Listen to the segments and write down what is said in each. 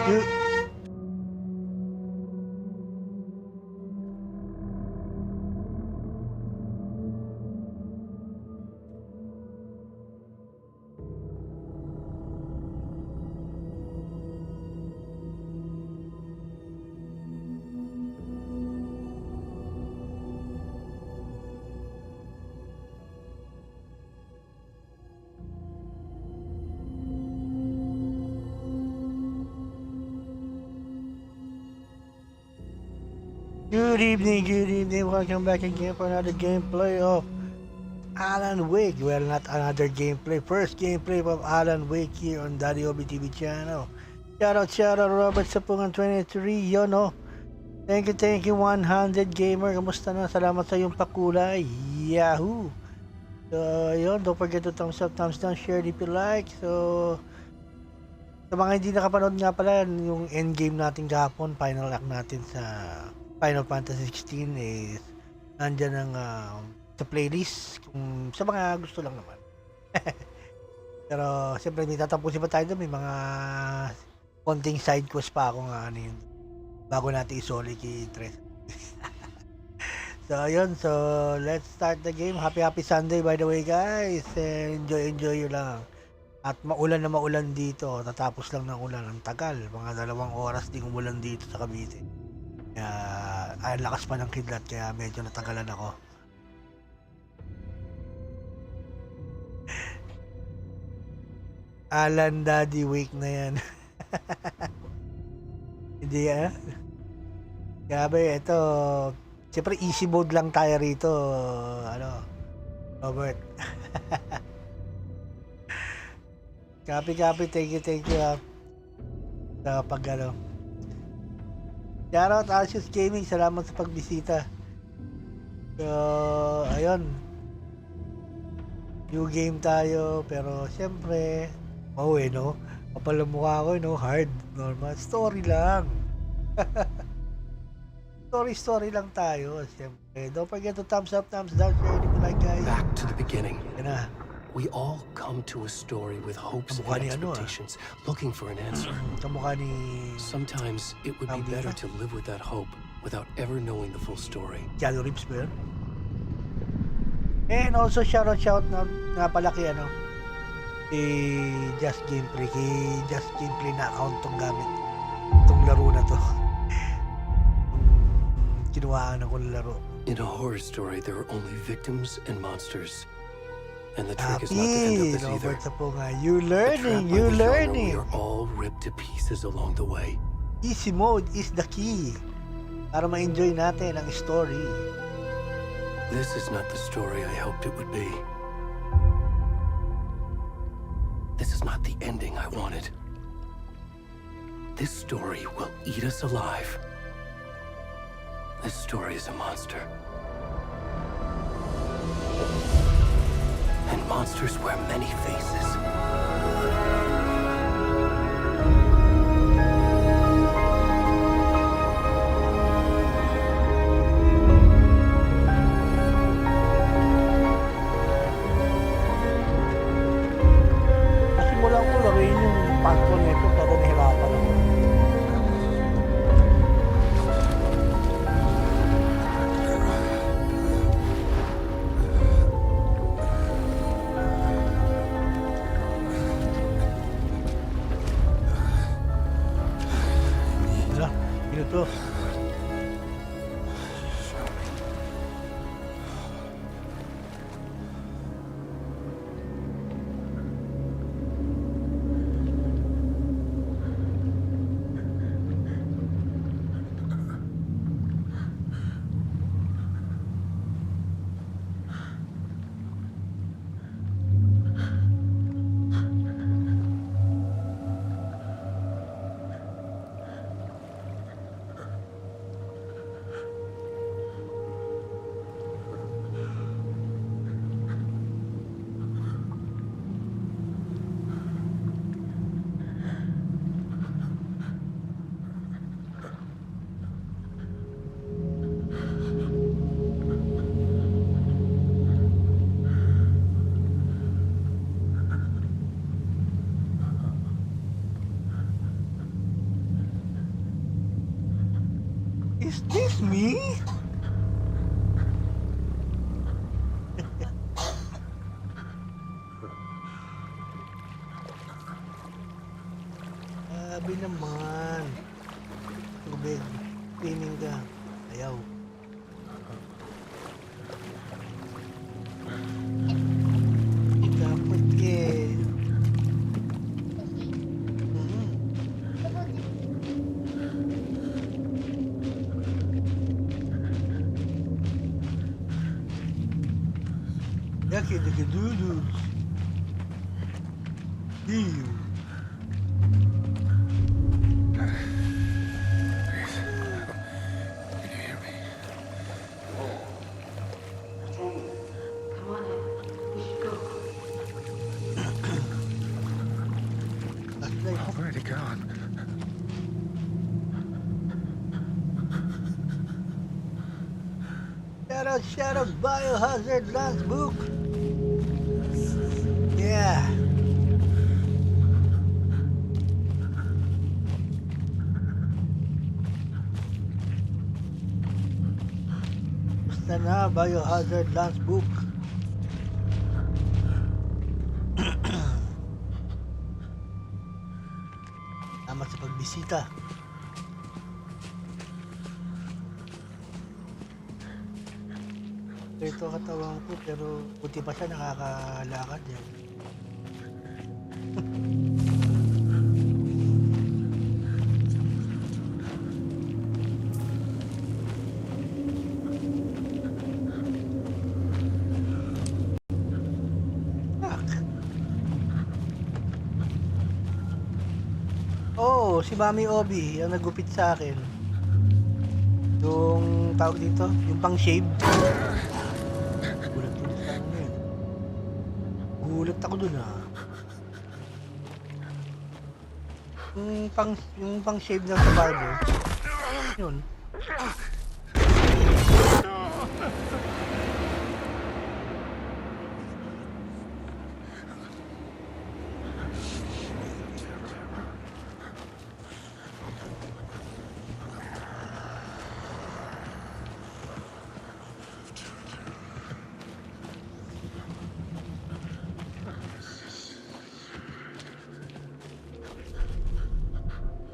Good, good evening, good evening. Welcome back again for another gameplay of Alan Wake. Well, not another gameplay. First gameplay of Alan Wake here on Daddy Obi TV channel. Shout out, Robert Sapungan 23. Yo, no. Thank you, 100 Gamer. Kamusta na? Salamat sa iyong pakulay. Yahoo! So, yun. Don't forget to thumbs up, thumbs down, share if you like. So, sa mga hindi nakapanood nga pala, yung endgame natin kahapon, final act natin sa Final Fantasy 16 is nandyan ang sa playlist kung sa mga gusto lang naman. Pero siyempre may tatapusin pa tayo doon, may mga konting side quest pa ako nga ano yun, bago natin isoli kay Tres. So yun, so let's start the game. Happy Sunday by the way guys, and enjoy yun lang. At maulan na maulan dito, tatapos lang ng ulan, ang tagal, mga 2 oras din umulan dito sa Cavite. Ay lakas pa ng kidlat kaya medyo natagalan ako. Alan Daddy Wake na yan. Hindi Grabe, ito siyempre easy mode lang tayo rito, ano, Robert. Copy, thank you sa pag ano. Shoutout Arceus Gaming, salamat sa pagbisita. So, ayun. New game tayo, pero siyempre, no? Kapal ang mukha ko, no? Hard, normal. Story lang. story lang tayo, siyempre. Don't forget to thumbs up, thumbs down, share if you like, guys. Back to the beginning. Yan na. We all come to a story with hopes and expectations, looking for an answer. Sometimes it would be better to live with that hope without ever knowing the full story. Keanu Reeves ba yun? And also shout out na pala kay ano, Just Gameplay na account tong gamit itong laro na to. Kinuhaan ako ng laro. In a horror story, there are only victims and monsters. And the trick is not to end up as either. You learning. We are all ripped to pieces along the way. Easy mode is the key para ma-enjoy natin ang story. This is not the story I hoped it would be. This is not the ending I wanted. This story will eat us alive. This story is a monster. And monsters wear many faces. Nasimulan ko laruin yung pagko nito pero nahirapan ako. Ito. Is this me? Sabi naman. Tubig. Swimming ka. Ayaw. Dapat eh. Yaki the doodles. You. Already gone. Shout out, Biohazard Lance Book. Yeah. Basta na, Biohazard Lance Book. Salamat sa pagbisita. Ito katawan ko pero buti pa siya nakakalakad eh. Oh, si Mami Obi ang nagupit sa akin. Yung tawag dito, yung pang shave. Gulat din sa akin yun. Gulat ako dun ah. Yung pang shave na sa barber. Yun.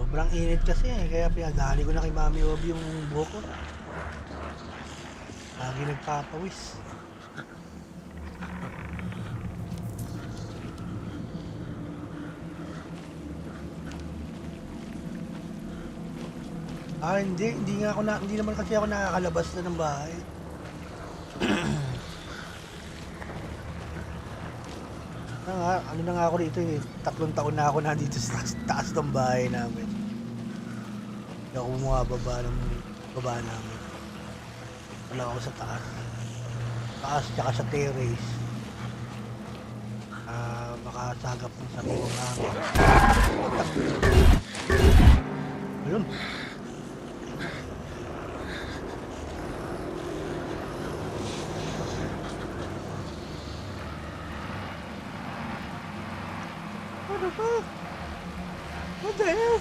Sobrang init kasi kaya pinadali ko na kay Mami Obi yung buhok ko. Lagi nagpapawis. Hindi naman kasi ako nakakalabas na ng bahay. Ano na nga ako dito eh, 3 taon na ako nandito sa taas ng bahay namin. Hindi ako bumababa ng baba namin. Wala ako sa taas. Taas tsaka sa terrace. Makasagap ng sariwang hangin. Ayun. What the fuck? What the hell?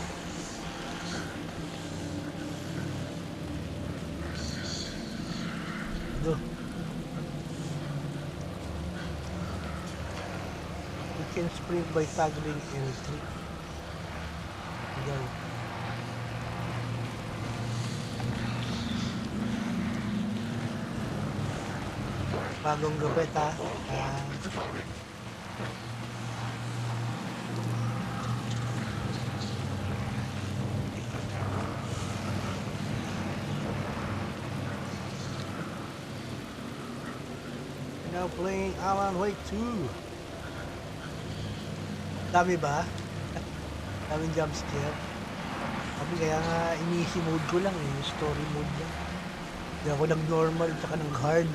Go. You can sprint by toggling L3. Go. Bagong gupit ha. Now playing Alan Wake 2. Dami ba? Daming jump scare. Sabi kaya nga in-easy mode ko lang eh, story mode lang. Hindi ako nag-normal tsaka nag-hard.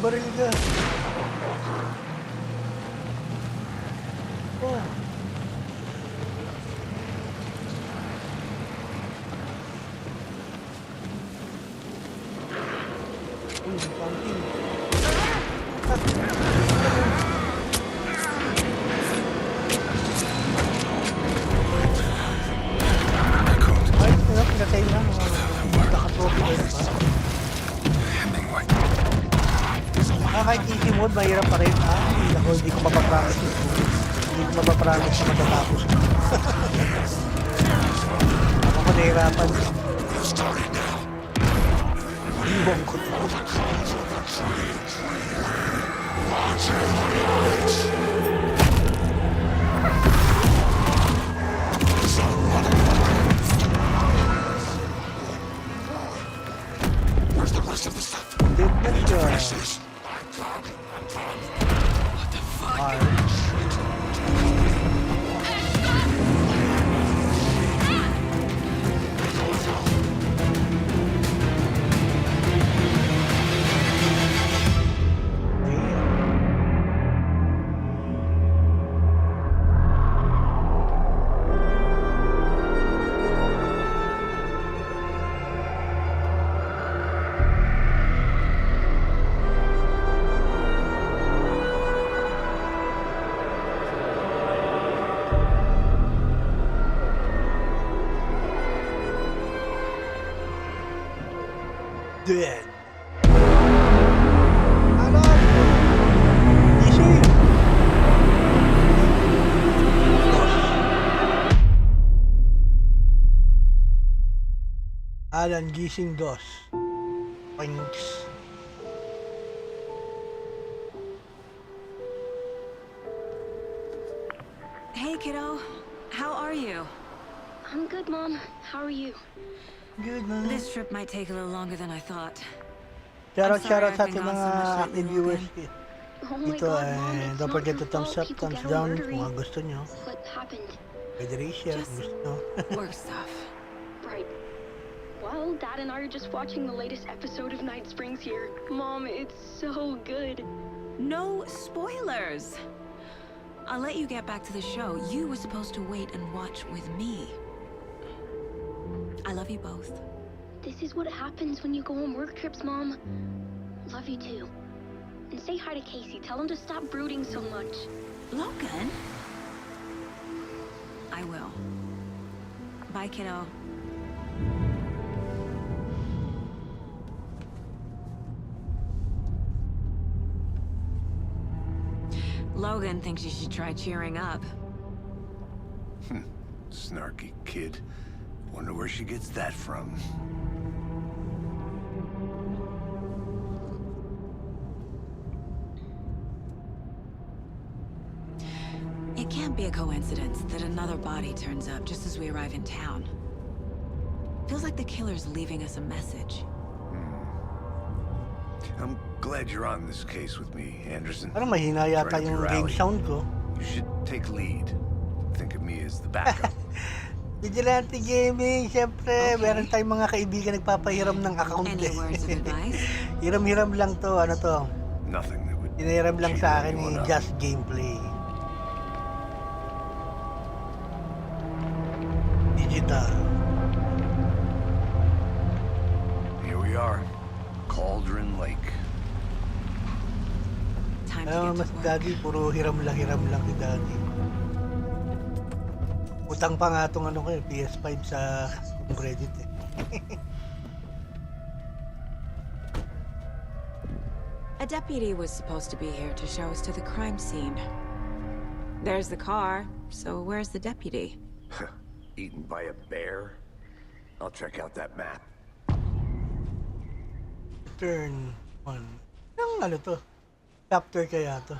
Baril ka. Oh. Uy, something. Ay, pinatay na. Naka-trophy na pa. Kahit easy mode, mahirap pa rin. Ako, hindi ko mapapromise. Hindi ko mapapromise na matatapos. Ako nahirapan. Iwan ko to. Where's the rest of the stuff? Dead na siya. What the fuck? Dead. Alam! Gising! Alan, gising dos. Thanks. Hey, kiddo. How are you? I'm good, Mom. How are you? Good man. This trip might take a little longer than I thought. Shoutout I've sa been ating gone mga so much lately, active viewers Logan. Oh my dito, God, Mom, and it's don't not forget your to thumbs fault up, people thumbs get down murdery. kung ang gusto nyo. What happened? Pwede rin share kung Just- gusto nyo. Work stuff. Right. Well, Dad and I are just watching the latest episode of Night Springs here. Mom, it's so good. No spoilers. I'll let you get back to the show. You were supposed to wait and watch with me. I love you both. This is what happens when you go on work trips, Mom. Love you too. And say hi to Casey. Tell him to stop brooding so much. Logan? I will. Bye, kiddo. Logan thinks you should try cheering up. Snarky kid. Wonder where she gets that from. It can't be a coincidence that another body turns up just as we arrive in town. Feels like the killer's leaving us a message. I'm glad you're on this case with me, Anderson. Parang mahina yata Right up yung your game alley. sound ko. You should take lead. Think of me as the backup. Vigilante Gaming, syempre, Okay. meron tayong mga kaibigan nagpapahiram ng account. Any words of advice? Hiram-hiram lang to, ano to? Nothing that would Hinahiram lang cheer sa akin ni anyone up. Just Gameplay. Digital. Here we are. Cauldron Lake. Time to Ayaw get mas to work. daddy, puro hiram lang si daddy. Utang pa nga itong ano ko eh, PS5 sa credit eh. A deputy was supposed to be here to show us to the crime scene. There's the car, so where's the deputy? Eaten by a bear? I'll check out that map. Turn 1. Ang ano to? Chapter kaya to?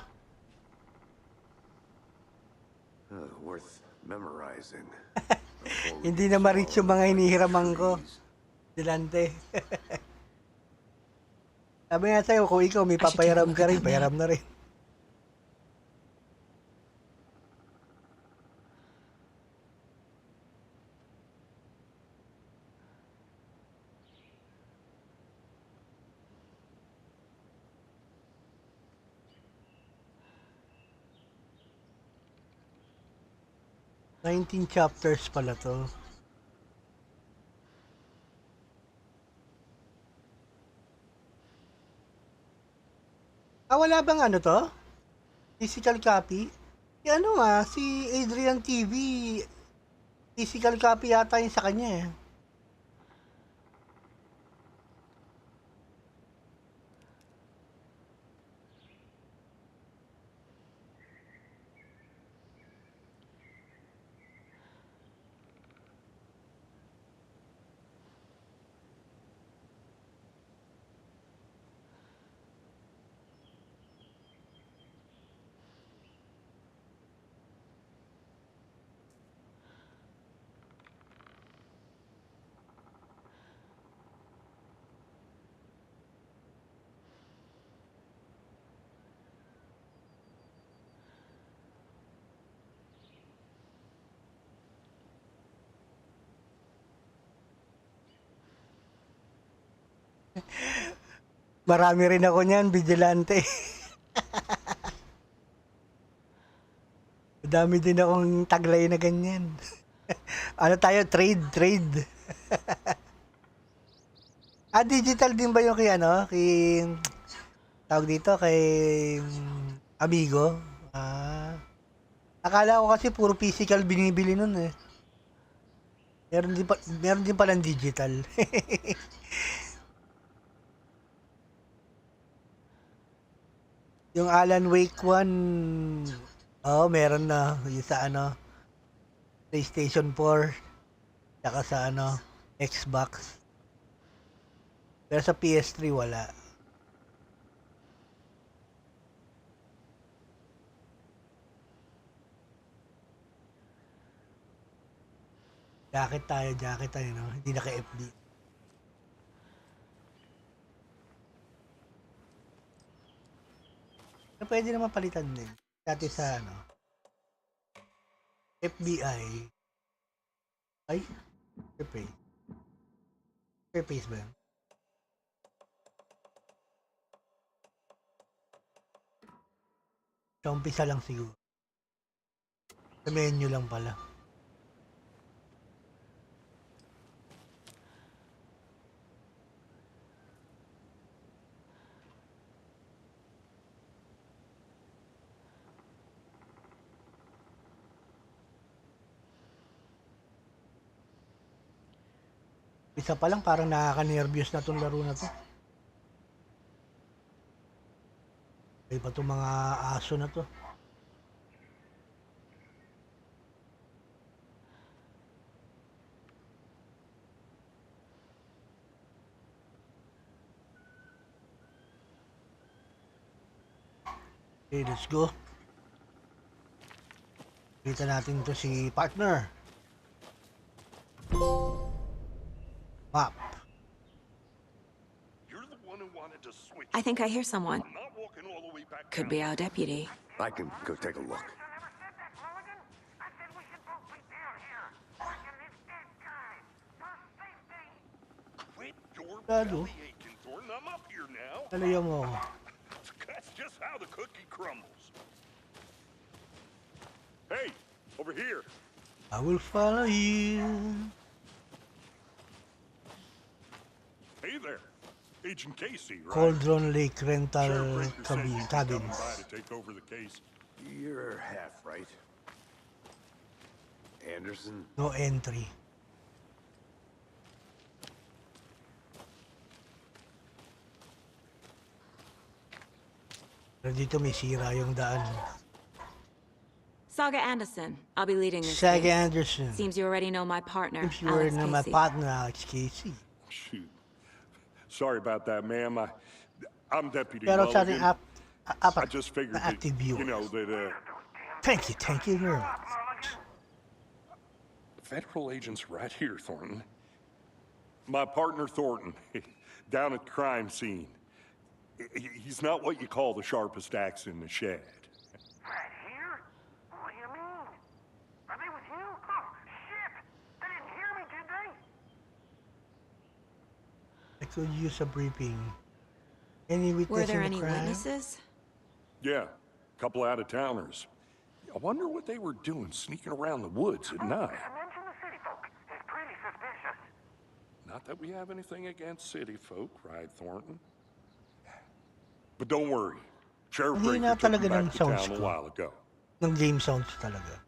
Worth memorizing. Hindi na ma-reach yung mga hinihiraman ko. Dilante. Sabi nga sa'yo, kung ikaw may I should take a papayaram look ka at rin, that map. payaram na rin. 19 chapters pala to. Wala bang ano to? Physical copy? Si ano si Adrian TV, physical copy yata yung sa kanya eh. Marami rin ako niyan, vigilante. Dami din akong taglay na ganyan. Ano tayo? Trade. Digital din ba yung kay ano? Kay, tawag dito, kay Amigo? Akala ko kasi puro physical binibili nun eh. Meron din palang digital. Yung Alan Wake 1, meron na. Yung sa ano, PlayStation 4, saka sa ano, Xbox. Pero sa PS3 wala. Jacket tayo, no? Hindi naka-FB. So, pwede naman palitan din. Dati sa ano, FBI. Ay, Fairface. Fairface ba yun? Sa umpisa lang siguro. Sa menu lang pala. Isa pa lang parang nakaka-nervyos na tong laro na to. Ay pa itong mga aso na to. Okay, let's go. Kita natin to si partner. Map. I think I hear someone. Could be our deputy. I can go take a look. Lalo. Alayo mo. That's just how the cookie crumbles. Hey, over here. I will follow you. Hey there, Agent Casey, right? Cauldron Lake Rental Sheriff Brinker said you'd be coming Cabins. by to take over the case. You're half right. Anderson? No entry. Pero dito may sira yung daan. Saga Anderson. I'll be leading this Saga case. Anderson. Seems you already know my partner, If you were Alex my Casey. partner, Alex Casey. Shoot. Sorry about that, ma'am. I'm Deputy Pero sa Mulligan. ating I just figured that, active you viewers. know, that Thank you very much. federal agents right here, Thornton. My partner, Thornton, down at the crime scene. He's not what you call the sharpest axe in the shed. Right here? What do you mean? Are they with you? Oh, shit! They didn't hear me, did they? I could use a briefing. Any witness Were there in the any crime? witnesses? Yeah, a couple out-of-towners. I wonder what they were doing sneaking around the woods at night. Mention the city folk. It's pretty suspicious. Not that we have anything against city folk, right, Thornton? But don't worry. Sheriff Hindi na Breaker took talaga him ng back to sounds town a ko. while ago. Ng game sounds talaga.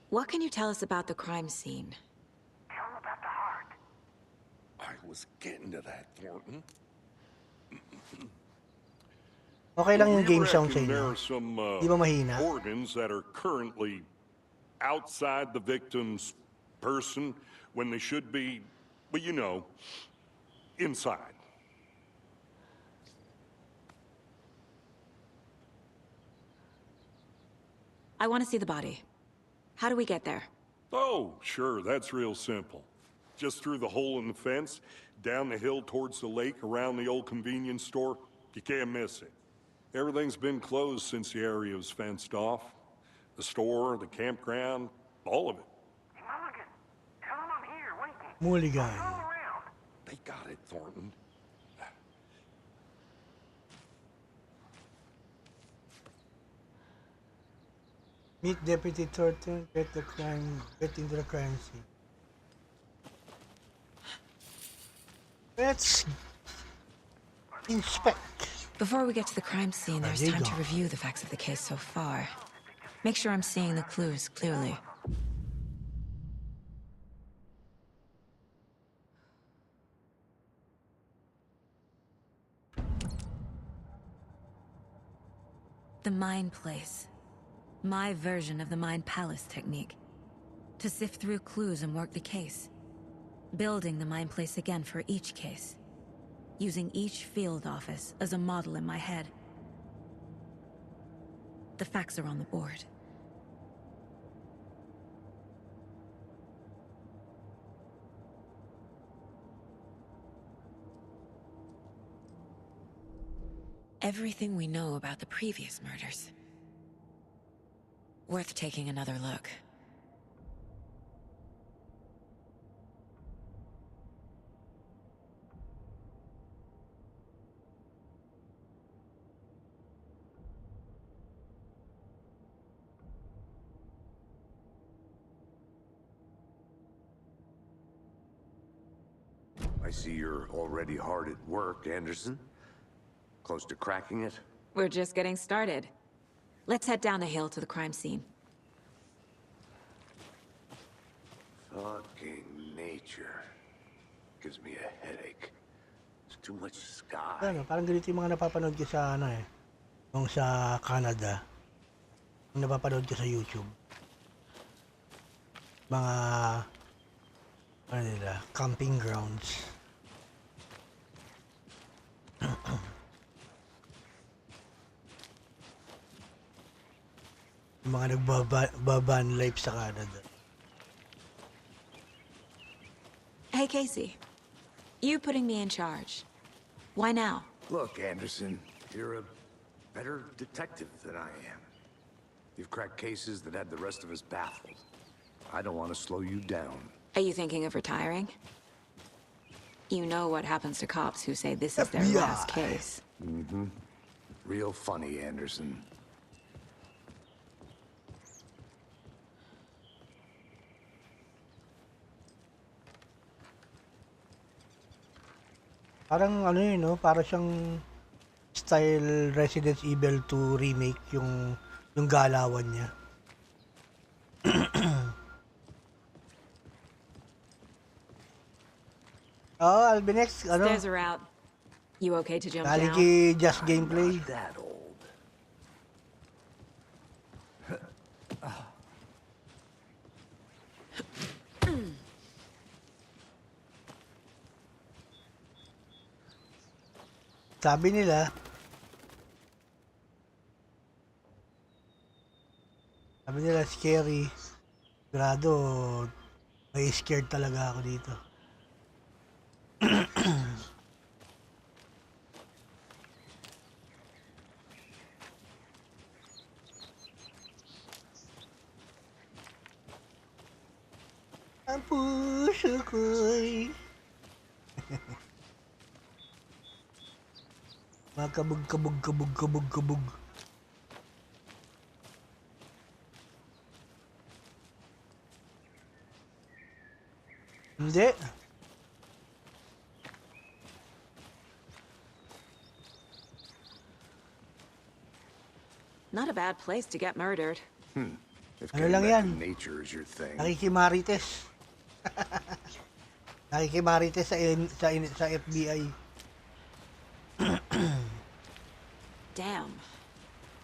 What can you tell us about the crime scene? Tell them about the heart. I was getting to that, Thornton. Okay lang yung We game sound sa reckon there inyo. are some Di ba mahina? organs that are currently outside the victim's person when they should be, well, you know, inside. I want to see the body. How do we get there? Oh, sure, that's real simple. Just through the hole in the fence, down the hill towards the lake, around the old convenience store. You can't miss it. Everything's been closed since the area was fenced off. The store, the campground, all of it. Mulligan, tell them I'm here waiting. Mulligan. All around. They got it, Thornton. Meet Deputy Thornton, get into the crime scene. Let's inspect. Before we get to the crime scene, there's There you time to go. review the facts of the case so far. Make sure I'm seeing the clues clearly. The Mind Place. My version of the Mind Palace technique. To sift through clues and work the case. Building the Mind Place again for each case. Using each field office as a model in my head. The facts are on the board. Everything we know about the previous murders. Worth taking another look. I see you're already hard at work, Anderson. Close to cracking it? We're just getting started. Let's head down the hill to the crime scene. Fucking nature. Gives me a headache. It's too much sky. Ano, parang ganito yung mga napapanood ko sa ano eh. Yung sa Canada. Yung napapanood ko sa YouTube. Mga ano nila, camping grounds. Yung mga nagbaban life sa Canada. Hey, Casey. You putting me in charge. Why now? Look, Anderson, you're a better detective than I am. You've cracked cases that had the rest of us baffled. I don't want to slow you down. Are you thinking of retiring? You know what happens to cops who say this is their FBI. last case. Mm-hmm. Real funny, Anderson. Parang ano yun, no? Para siyang style Resident Evil 2 remake yung galawan niya. Oh, I'll be next. Ano? Stairs are out. You okay to jump Galing down? kay Just Gameplay. Not that old. Sabi nila, scary. Grado, may scared talaga ako dito. Ang puso ko'y makabog, kabog, kabog, kabog, kabog. Hindi. Not a bad place to get murdered. If Ano getting lang back yan? to nature is your thing. Nakikimarites. Nakikimarites sa FBI. Damn.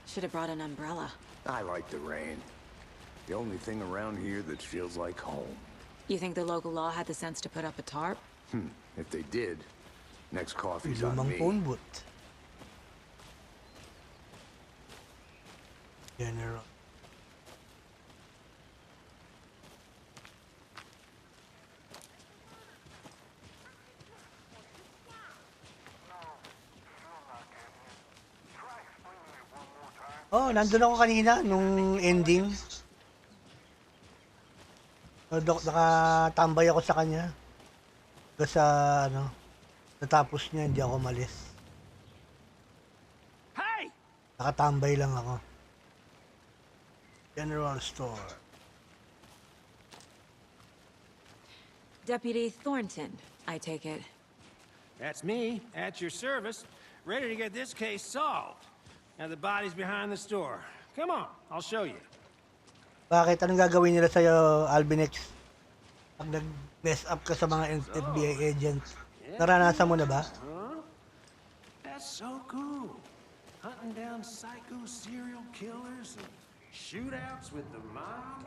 Should have brought an umbrella. I like the rain. The only thing around here that feels like home. You think the local law had the sense to put up a tarp? If they did, next coffee's on Lumang me. phone booth. General. Oh, nandun ako kanina nung ending. Nakatambay ako sa kanya. Kasi natapos niya, hindi ako malis. Hey! Nakatambay lang ako. General store. Deputy Thornton, I take it. That's me, at your service, ready to get this case solved. Now the body's behind the store. Come on, I'll show you. Bakit? Anong gagawin nila sa'yo, Albinex? Pag nag-mess up ka sa mga FBI agents, naranasan mo na ba? Huh? That's so cool. Hunting down psycho serial killers and shootouts with the mob.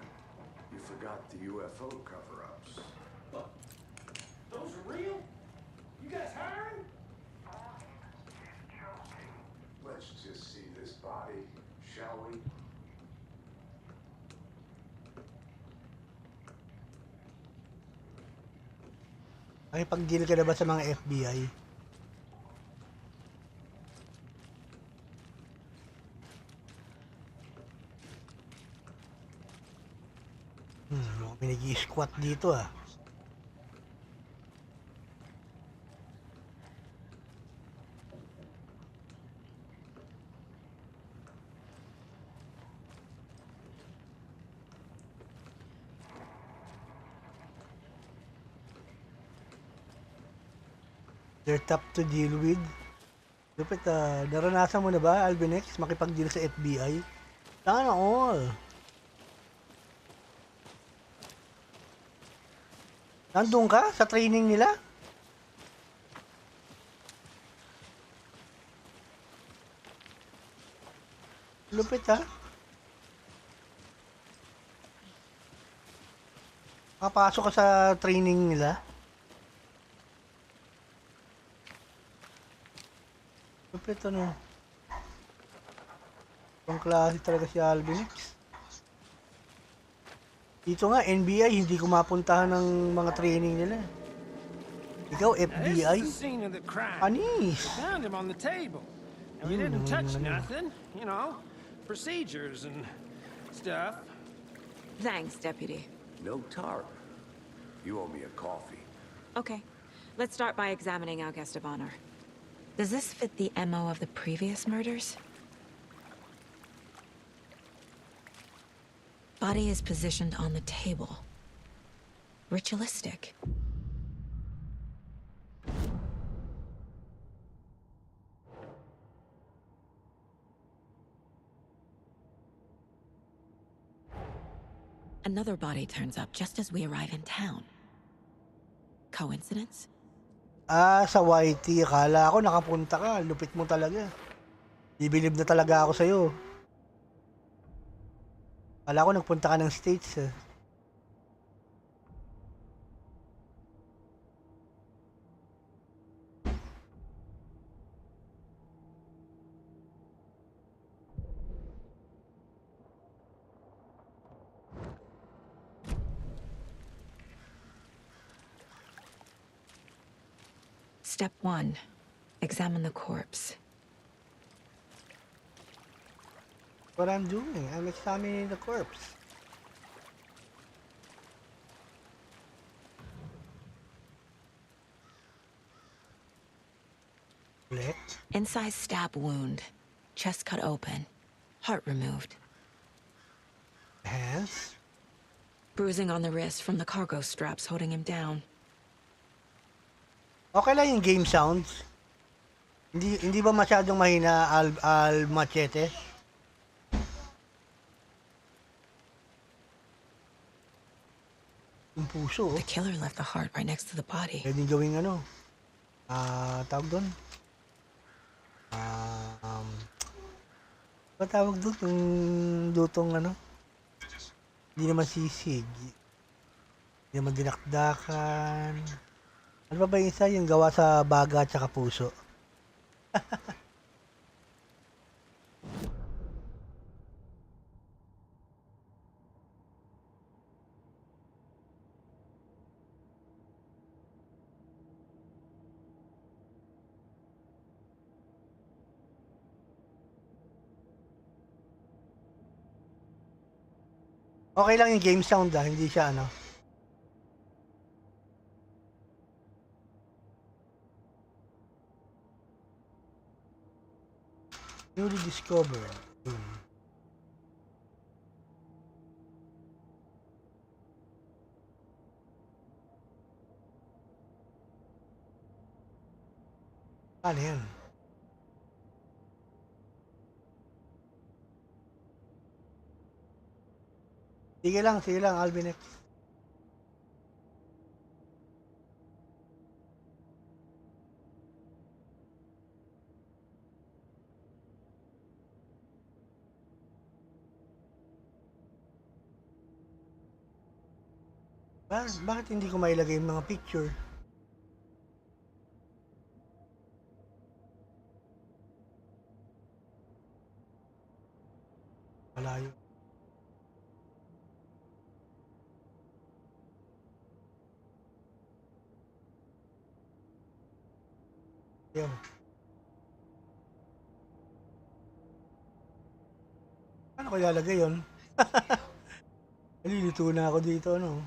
You forgot the UFO cover-ups. Those are real? You guys hiring? Let's just see this body, shall we? Nakipag-deal ka na ba sa mga FBI? May nag-i-squat dito ah. They're tough to deal with. Lupit naranasan mo na ba, Albinex, makipag-deal sa FBI? Sana all. Nandun ka sa training nila? Lupit ha? Makapasok ka sa training nila? Lupit Pang klase talaga si Albinex. Dito nga, NBI, hindi ko mapuntahan ng mga training nila. Ikaw, FBI? This is the scene of the crime. Anis! We found him on the table. And we didn't touch nothing, you know, procedures and stuff. Thanks, Deputy. No tarp. You owe me a coffee. Okay. Let's start by examining our guest of honor. Does this fit the MO of the previous murders? Body is positioned on the table. Ritualistic. Another body turns up just as we arrive in town. Coincidence? Sa YT, akala ko nakapunta ka. Lupit mo talaga. Bibilib na talaga ako sa'yo. Akala ko nagpunta ka ng States eh. Step 1. Examine the corpse. What I'm doing, I'm examining the corpse. Incised stab wound. Chest cut open. Heart removed. Hands? Bruising on the wrist from the cargo straps holding him down. Okay lang yung game sounds. Hindi ba masyadong mahina al machete? Yung puso. The killer left the heart right next to the body. Pwedeng gawing ano? Tawag doon? Ano tawag doon? Yung lutong ano? Hindi naman sisig. Hindi naman dinakdakan. Ano ba yung isa? Yung gawa sa baga at saka puso. Okay lang yung game sound hindi siya ano. Newly discovered. Ano yan? Sige lang, Albinex. Bakit hindi ko mailagay yung mga picture? Malayo. Yan. Paano ko ilalagay yun? Nalilito na ako dito, ano?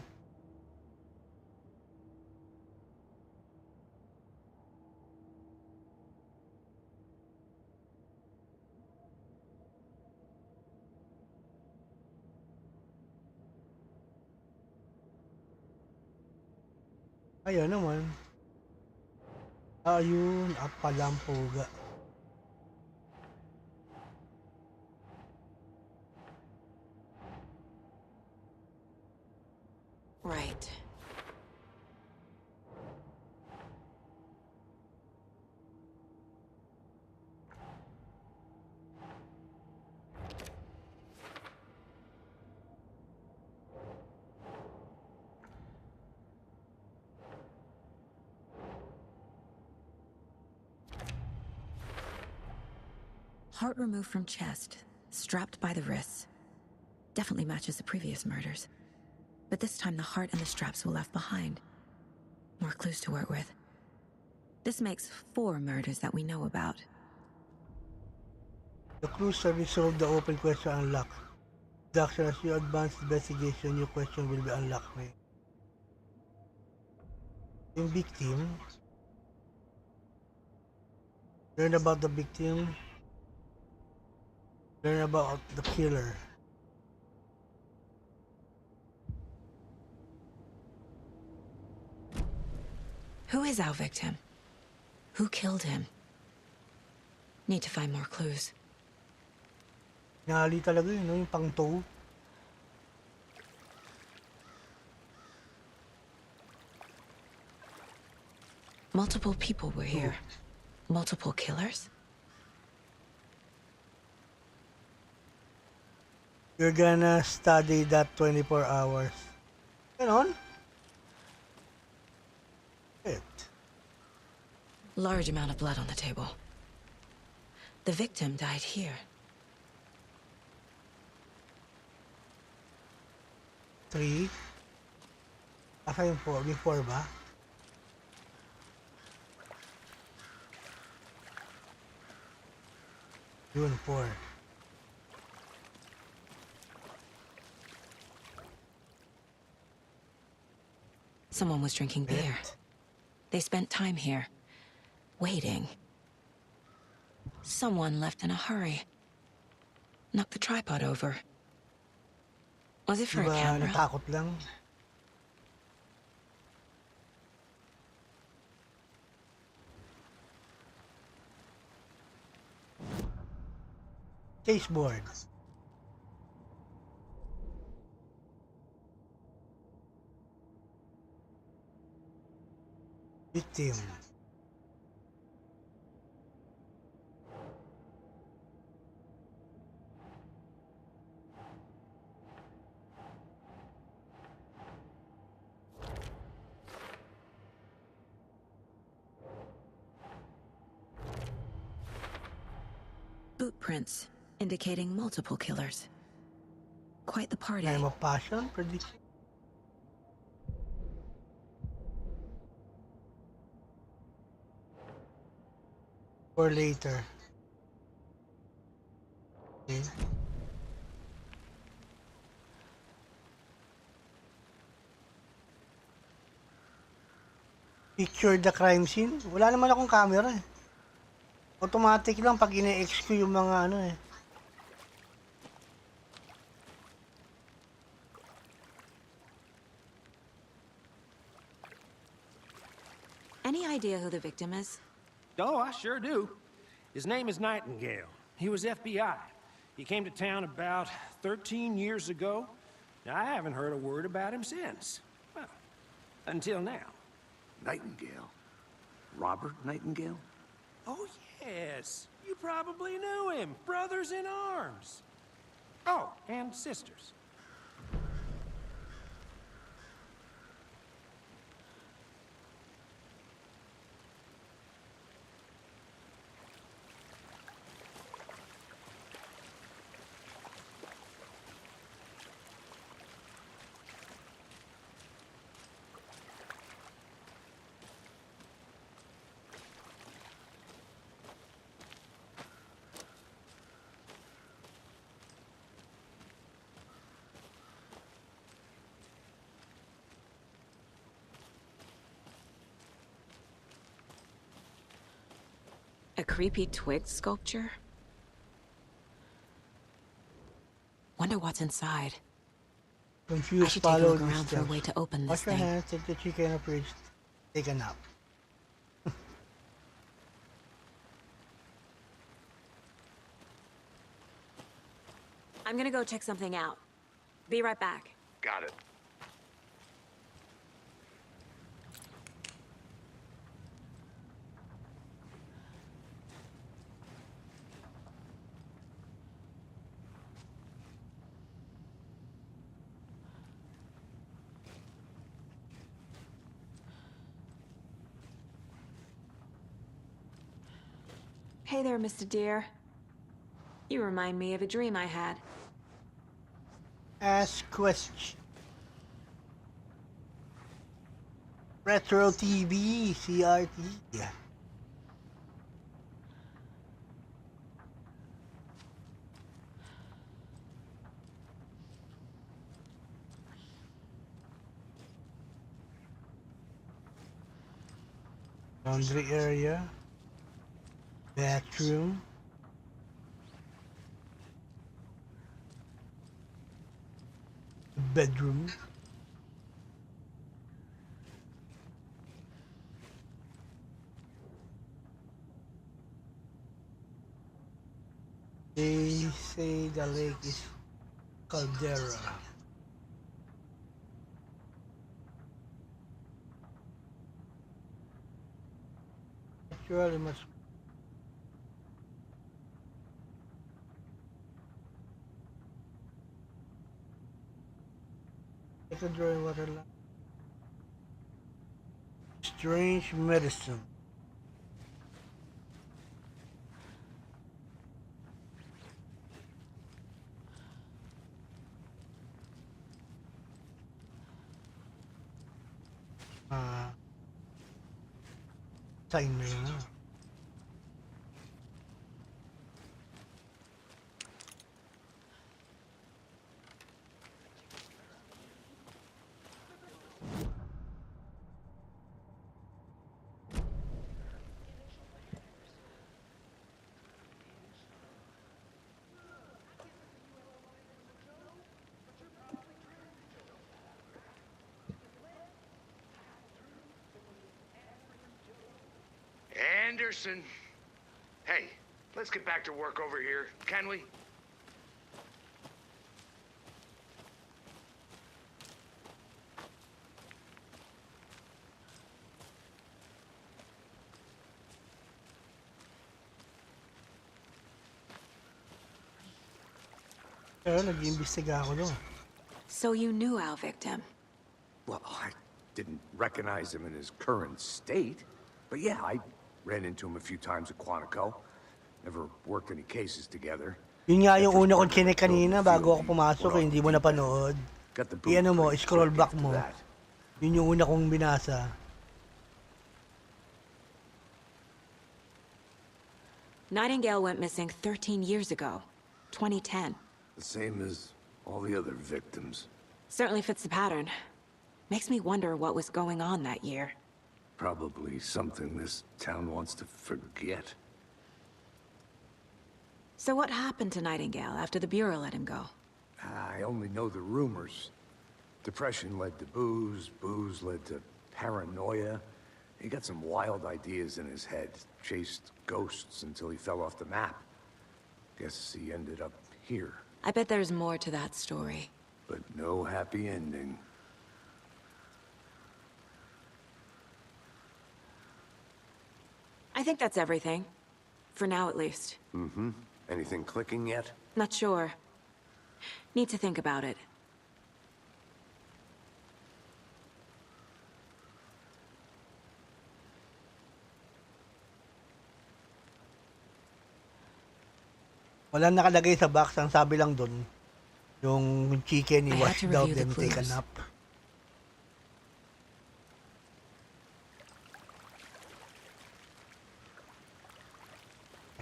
Ayun naman. Ayun, apalampuga. Right. Heart removed from chest, strapped by the wrists. Definitely matches the previous murders. But this time the heart and the straps were left behind. More clues to work with. This makes 4 murders that we know about. The clues have resolved the open question unlocked. Doctor, as you advance the investigation, your question will be unlocked. Yung victim. Learn about the victim. Learn about the killer. Who is our victim? Who killed him? Need to find more clues. Nali talaga yun, no? Yung pang-toe. Multiple people were here. Multiple killers? You're gonna study that 24 hours. Ganon? It. Large amount of blood on the table. The victim died here. 3. Asa yung 4? May 4 ba? Yun, 4. Someone was drinking beer. They spent time here, waiting. Someone left in a hurry. Knocked the tripod over. Was it for a Diba camera? natakot lang? Caseboard. Victim. Boot prints, indicating multiple killers. Quite the party. Crime of passion, prediction. Or later. Okay. Picture the crime scene. Wala naman akong camera eh. Automatic lang pag ine-X ko yung mga ano eh. Any idea who the victim is? Oh, I sure do. His name is Nightingale. He was FBI. He came to town about 13 years ago. Now, I haven't heard a word about him since. Well, until now. Nightingale? Robert Nightingale? Oh, yes. You probably knew him. Brothers in arms. Oh, and sisters. A creepy twig sculpture? Wonder what's inside. I Confused, should take a follow look these around for a steps. way to open this Wash your thing. hands, take the chicken and fridge, take a nap. I'm gonna go check something out. Be right back. Got it. Hey there, Mr. Deer. You remind me of a dream I had. Ask question. Retro TV, CRT. Yeah. Laundry area. Bathroom. Bedroom. They say the lake is caldera. Actually, much. Take a drawing water lamp. Strange medicine. Sign na yun. Anderson. Hey, let's get back to work over here, can we? Pero nag-iimbestiga ako doon. So you knew our victim? Well, I didn't recognize him in his current state. But yeah, I ran into him a few times at Quantico. Never worked any cases together. Yun nga yung una kong chinek kanina bago ako pumasok, hindi mo napanood. I-ano mo, scroll back mo. Yun yung una kong binasa. Nightingale went missing 13 years ago, 2010. The same as all the other victims. Certainly fits the pattern. Makes me wonder what was going on that year. Probably something this town wants to forget. So what happened to Nightingale after the Bureau let him go? I only know the rumors. Depression led to booze, booze led to paranoia. He got some wild ideas in his head, chased ghosts until he fell off the map. Guess he ended up here. I bet there's more to that story. But no happy ending. I think that's everything. For now, at least. Mm-hmm. Anything clicking yet? Not sure. Need to think about it. Walang nakalagay sa box, ang sabi lang doon, yung chicken I had i-wash to daw review the then take a clues. nap.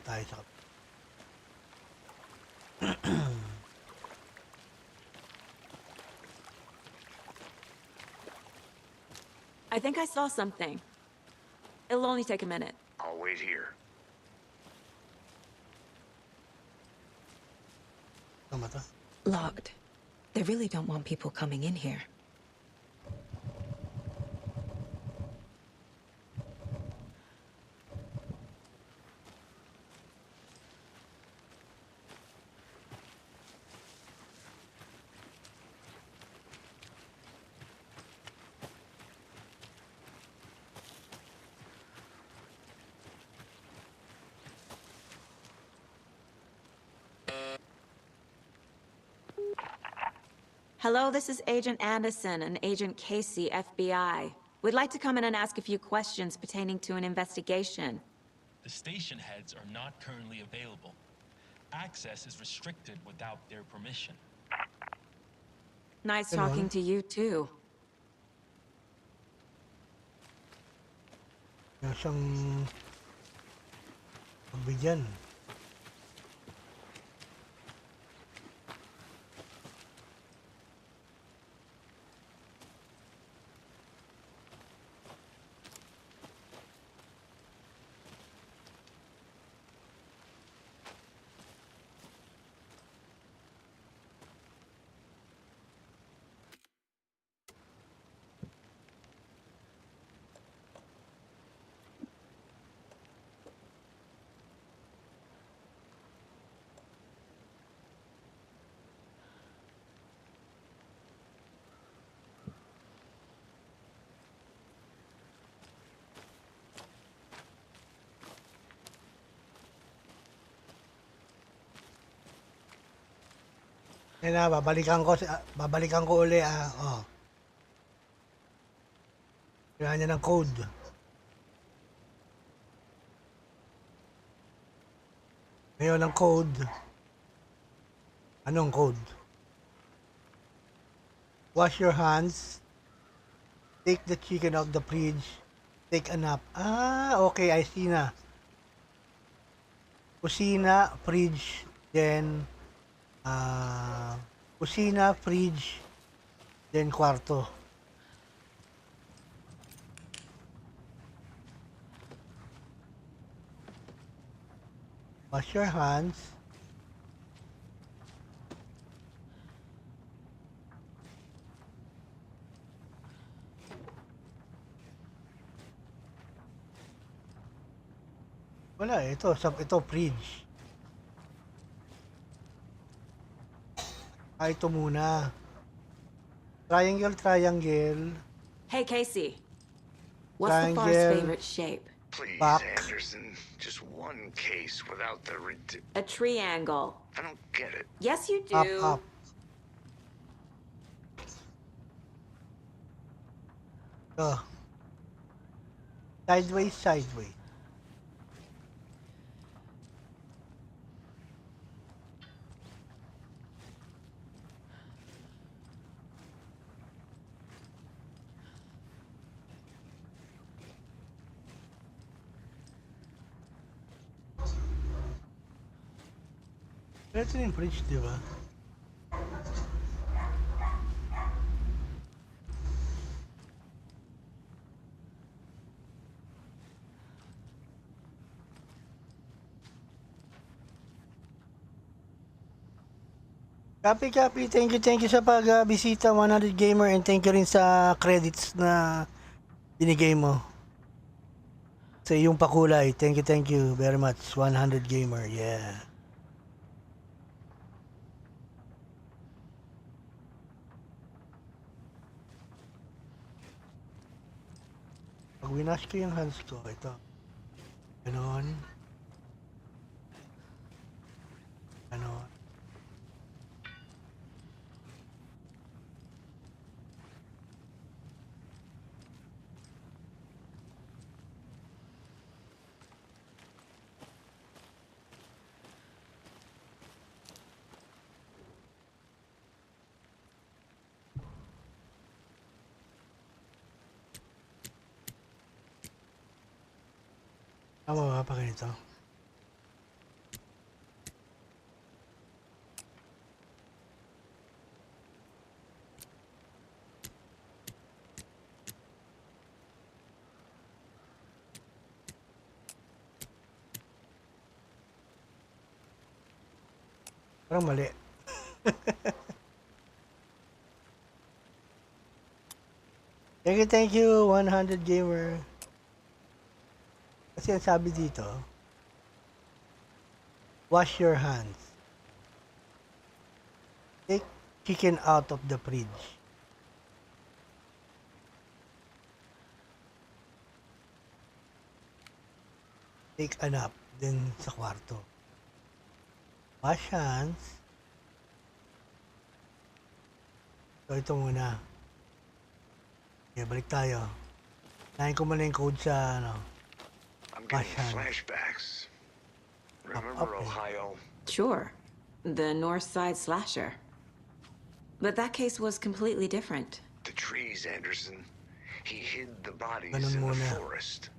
Tayo sa I think I saw something. It'll only take a minute. I'll wait here. Tama to. Locked. They really don't want people coming in here. Hello, this is Agent Anderson and Agent Casey, FBI. We'd like to come in and ask a few questions pertaining to an investigation. The station heads are not currently available. Access is restricted without their permission. Nice talking to you, too. Yung siyang pagbigyan. Yan na, babalikan ko uli oh. Kailangan niya ng code. Ngayon ang code. Anong code? Wash your hands. Take the chicken out the fridge. Take a nap. Ah, okay, I see na. Kusina, fridge, then kusina, fridge, then kwarto. Wash your hands. Wala, ito fridge. Ito muna. Triangle. Hey, Casey. What's the far's Triangle. favorite shape? Please, Back. Anderson. Just one case without the A triangle. I don't get it. Yes, you do. Up. Sideways. Ito yung fridge, di ba? Copy. Thank you sa pagbisita 100 Gamer, and thank you rin sa credits na binigay mo sa iyong pakulay. Thank you very much 100 Gamer. Yeah. Pag winash ko yung hands ko, ito. Ganon. Tama ba pa ganito? Parang mali. Thank you 100 Gamer. Kasi ang sabi dito, wash your hands. Take chicken out of the fridge. Take a nap, then sa kwarto. Wash hands. So ito muna. Okay, balik tayo. Nahin ko muna yung code sa I'm getting flashbacks. Remember Ohio? Sure. The North Side slasher. But that case was completely different. The trees, Anderson. He hid the bodies in the forest.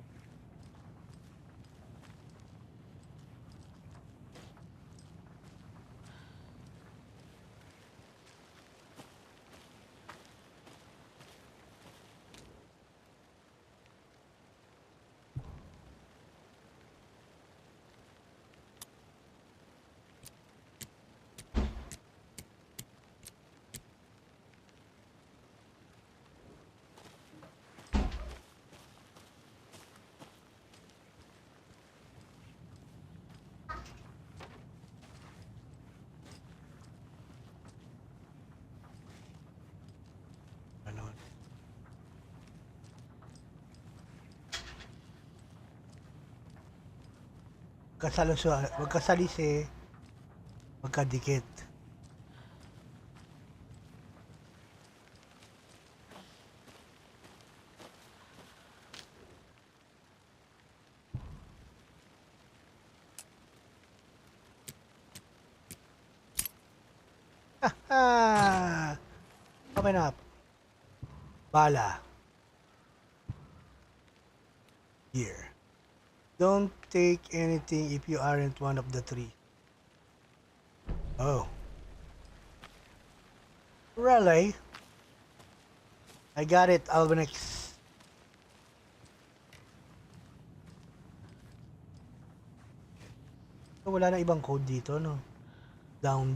Magkasalisi, magkadikit. Open up. Bala. Here. Don't take anything if you aren't one of the three. Oh. Really? I got it, Albanix. So, wala na ibang code dito, no? Down.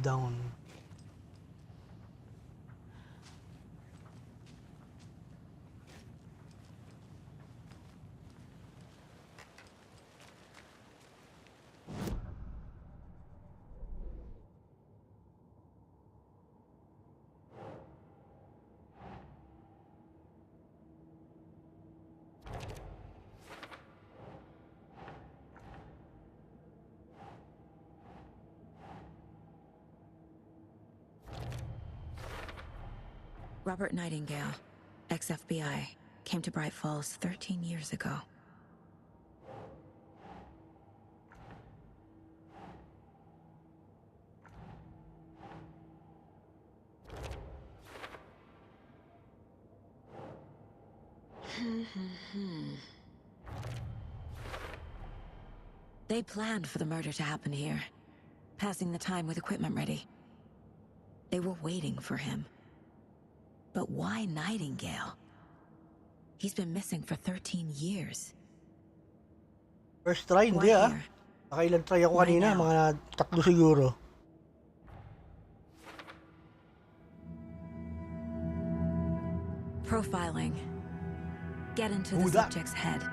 Robert Nightingale, ex-FBI, came to Bright Falls 13 years ago. They planned for the murder to happen here, passing the time with equipment ready. They were waiting for him. But why Nightingale? He's been missing for 13 years. First try, hindi Why ah. here? Nakailang try ako Why kanina, now? mga 3 siguro. Profiling. Get into Who the that? subject's head.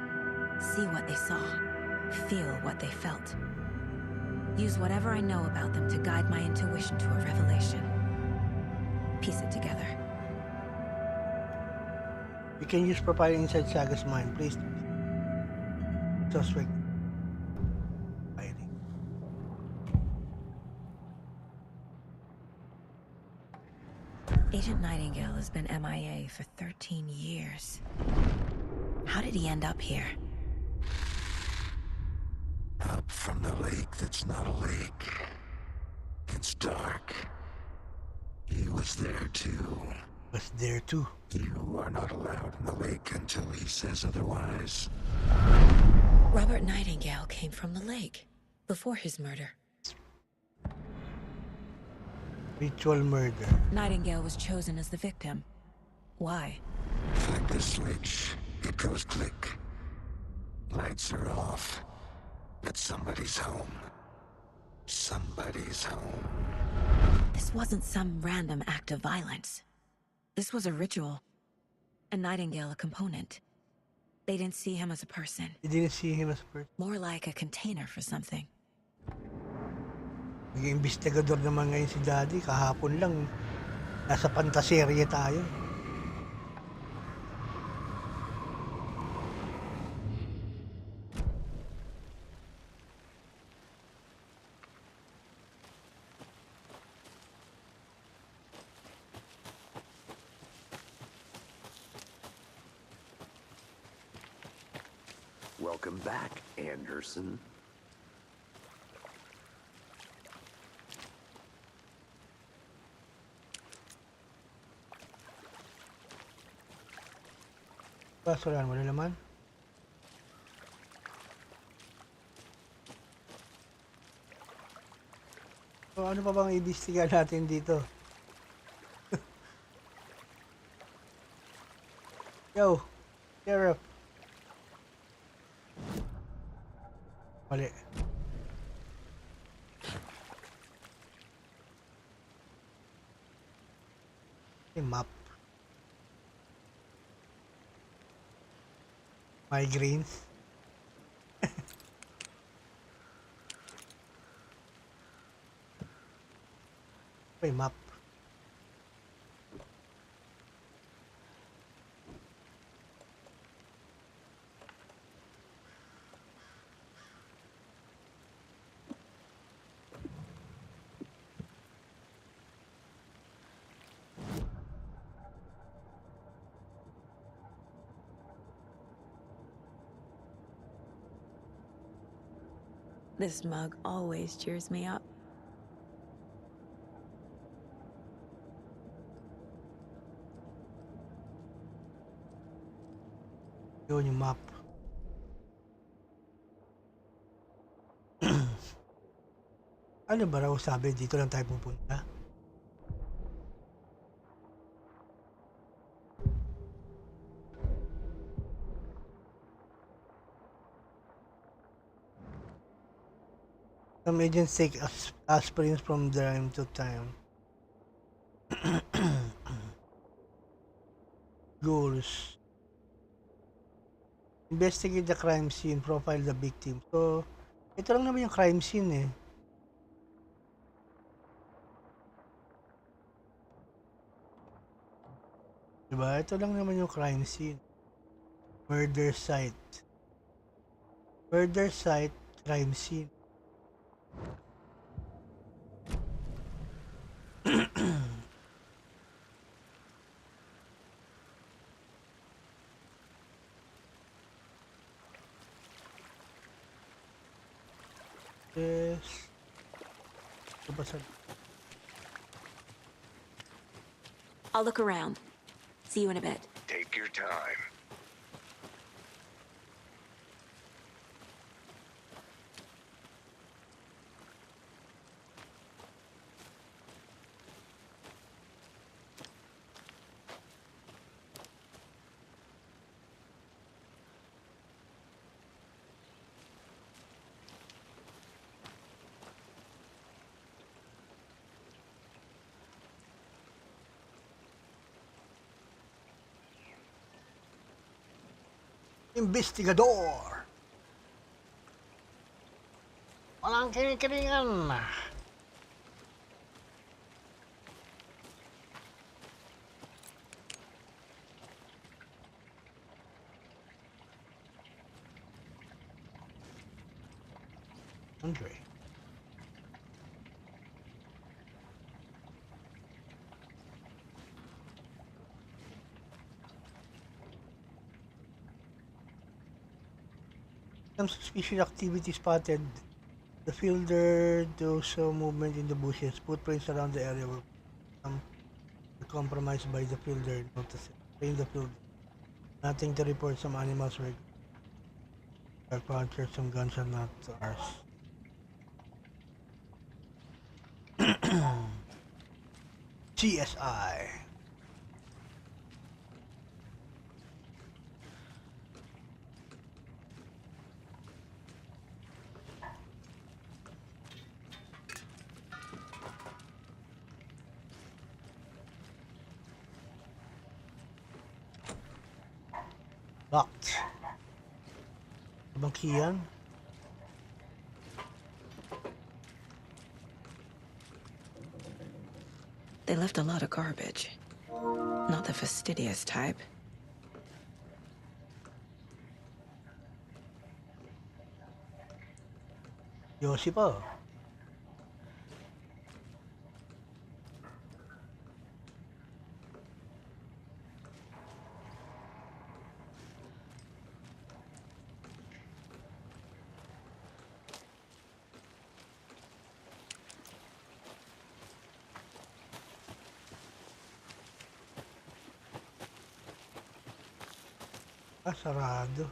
See what they saw. Feel what they felt. Use whatever I know about them to guide my intuition to a revelation. Piece it together. You can use profiling inside Saga's mind, please. Suspect. Firing. Agent Nightingale has been MIA for 13 years. How did he end up here? Up from the lake that's not a lake. It's dark. He was there too. Was there too. You are not allowed in the lake until he says otherwise. Robert Nightingale came from the lake before his murder. Ritual murder. Nightingale was chosen as the victim. Why? Flick the switch. It goes click. Lights are off. But somebody's home. Somebody's home. This wasn't some random act of violence. This was a ritual. And Nightingale a component. They didn't see him as a person. You didn't see him as a person. More like a container for something. Nag-investigador naman ngayon si Daddy. Kahapon lang, nasa pantaserye tayo. Welcome back, Anderson. Basurahan mo na naman. So, ano pa bang i-investiga natin dito? Yo, Sheriff. Mali. Map. Migraines. Map. This mug always cheers me up. Yun yung map. Ano ba raw sabi? Dito lang tayo pupunta. Some agents take aspirins from time to time. Goals. Investigate the crime scene, profile the victim. So, ito lang naman yung crime scene eh. Diba? Ito lang naman yung crime scene. Murder site. Murder site, crime scene. Yes. I'll look around. See you in a bit. Take your time. Investigador. Walang kinikilingan. Andre. Some suspicious activity spotted. The fielder does some movement in the bushes. Footprints around the area were compromised by the fielder. Notice it. In the field. Nothing to report. Some animals were punctured. Some guns are not ours. CSI. Locked. Abang key yan? They left a lot of garbage. Not the fastidious type. Yoshi po. Ah, sarado.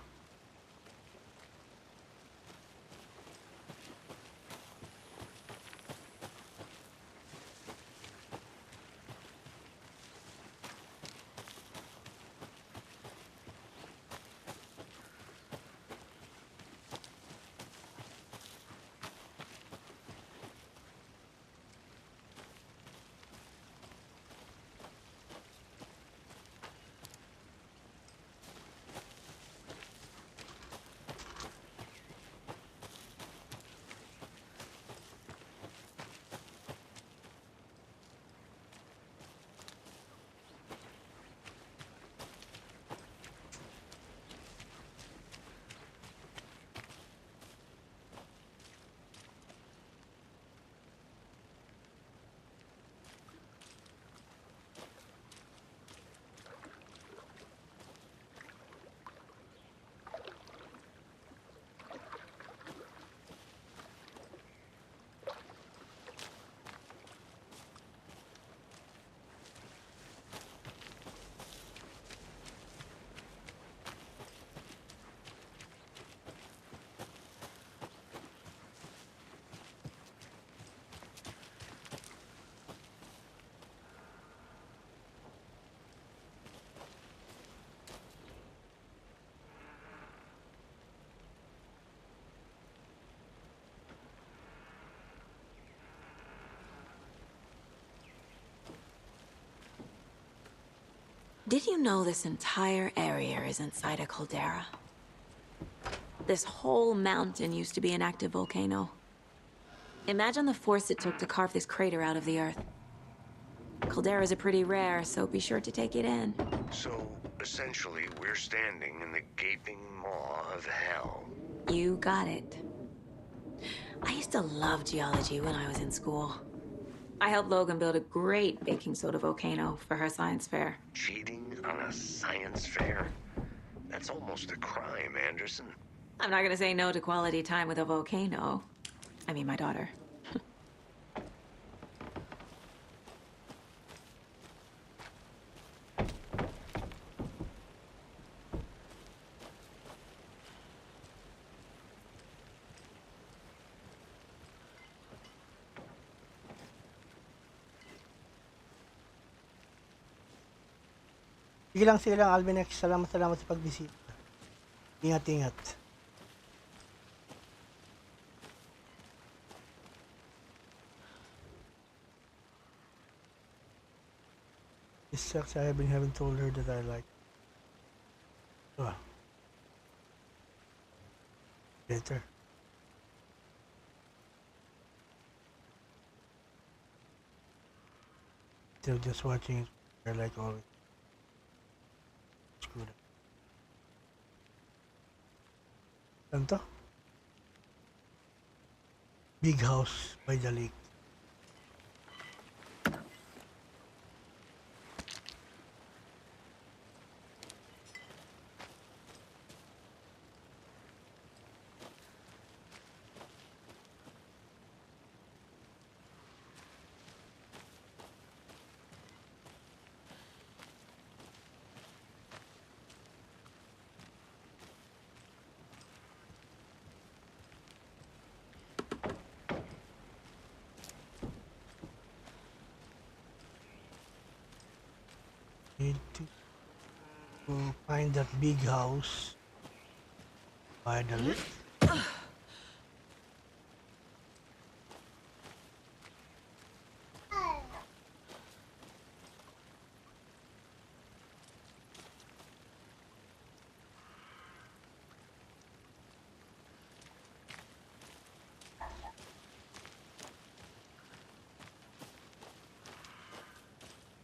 Did you know this entire area is inside a caldera? This whole mountain used to be an active volcano. Imagine the force it took to carve this crater out of the earth. Calderas are pretty rare, so be sure to take it in. So, essentially, we're standing in the gaping maw of hell. You got it. I used to love geology when I was in school. I helped Logan build a great baking soda volcano for her science fair. Cheating on a science fair? That's almost a crime, Anderson. I'm not gonna say no to quality time with a volcano. I mean, my daughter. Sige lang, Albinex. Salamat sa pagbisita. Ingat. This sucks. I haven't told her that I like. Oh. Later. Still just watching it. Like always. Screwed up. Saan to? Big house by the lake. Need to find that big house by the lake.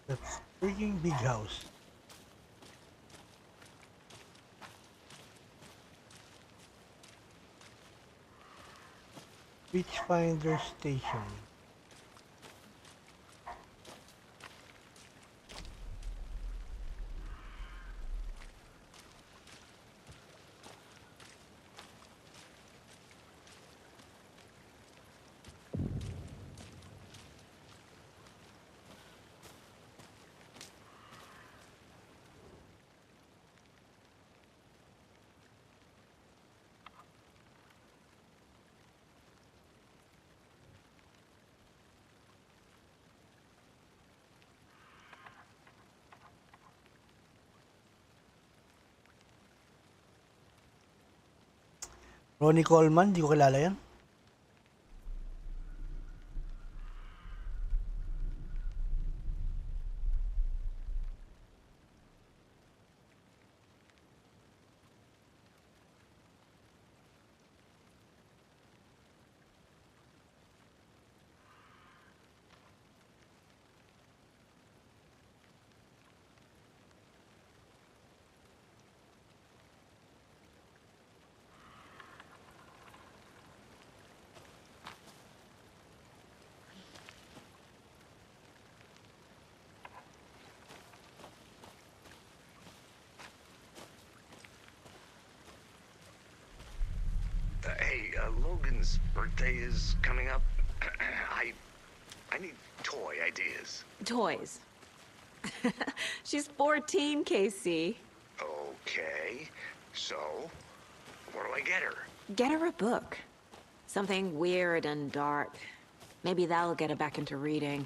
That's freaking big house. Witchfinder Station. Ronnie Coleman, di ko kilala yan. Hey, Logan's birthday is coming up. I need toy ideas. Toys. She's 14, Casey. Okay, so what do I get her? Get her a book. Something weird and dark. Maybe that'll get her back into reading.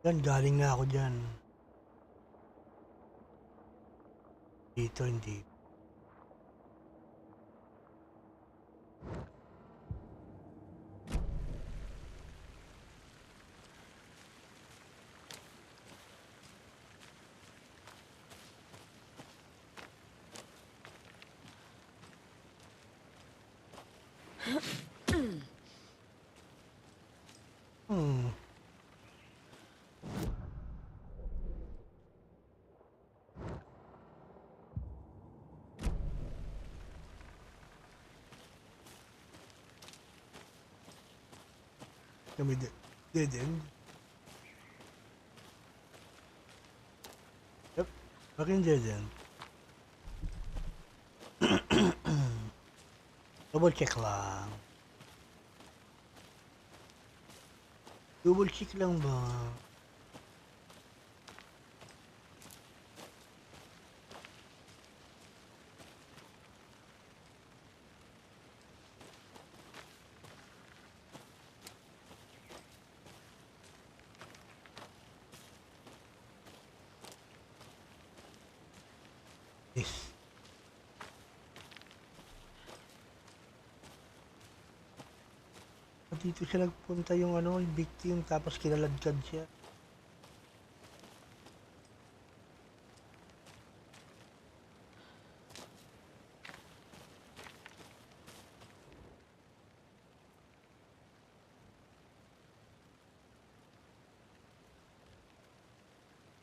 Yan, galing na ako dyan. Dito, hindi. Kami dead end. Yep, fucking dead end. Double check lang. Double check lang ba? Yes. Dito siya nagpunta yung ano, yung victim, tapos kinaladkad siya.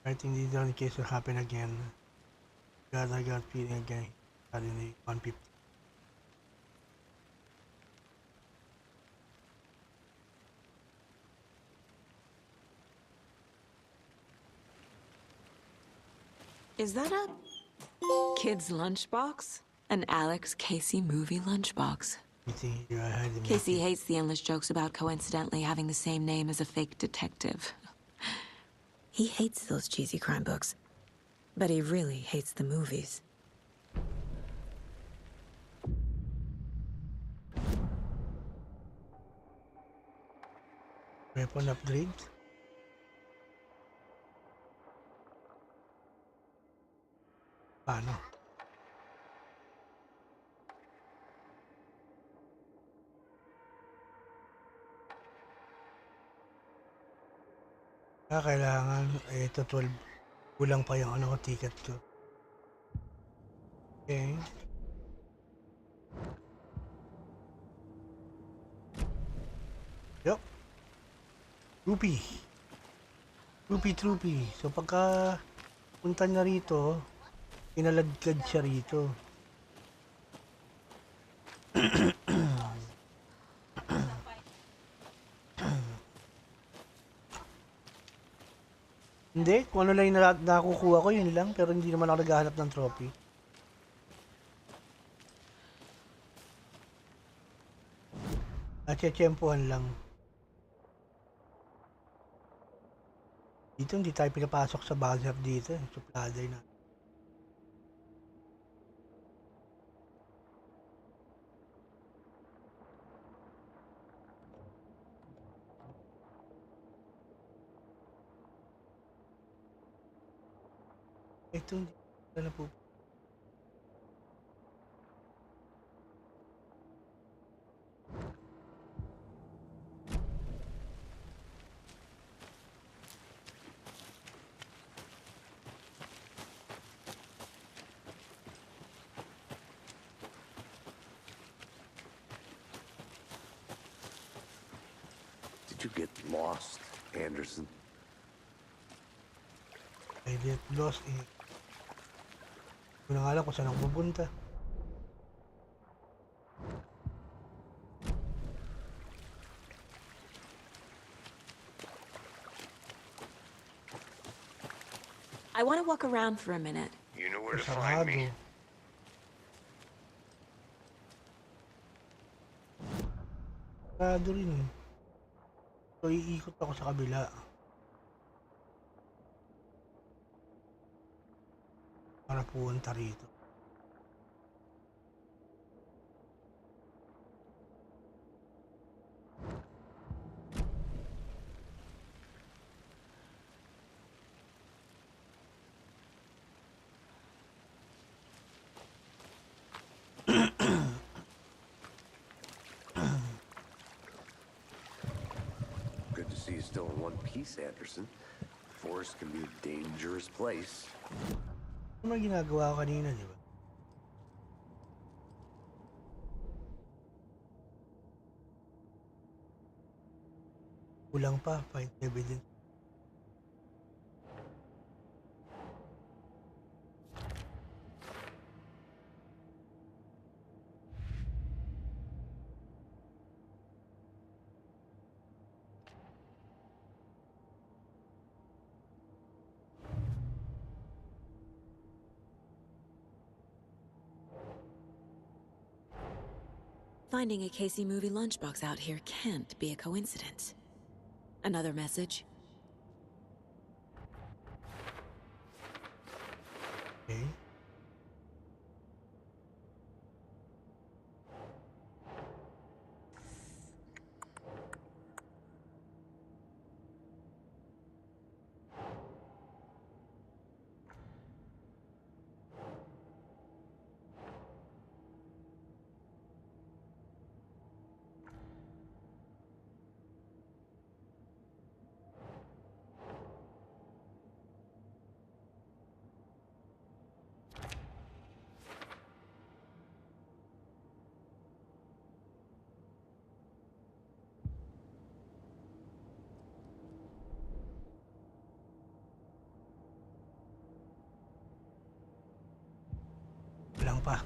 I think this one case will happen again. God, I got feeling again. Suddenly, 150. Is that a kid's lunchbox? An Alex Casey movie lunchbox. Casey hates the endless jokes about coincidentally having the same name as a fake detective. He hates those cheesy crime books, but he really hates the movies. Weapon upgrade? Paano? Kailangan, ito 12. Kulang pa yung ano ko, ticket ko. Okay. Yup. Troopy. Troopy. So pagka punta niya rito, inaladkad siya rito. Hindi, kung ano lang yung nakukuha ko, yun lang. Pero hindi naman ako naghahanap ng trophy. Natsyempuhan lang. Dito hindi tayo pinapasok sa buzzer dito. Supladay na. Ito hindi na po. Did you get lost, Anderson? I get lost eh. Hindi ko na nga alam kung saan ako pupunta. I want to walk around for a minute. You know where to find me. Sarado rin eh. So iikot ako sa kabila. Para pumunta rito. see you still in one piece, Anderson. Forest can be a dangerous place. Ano may ginagawa ko kanina, di ba? Kulang pa, find evidence. Finding a Casey movie lunchbox out here can't be a coincidence. Another message? Okay. Kulang pa.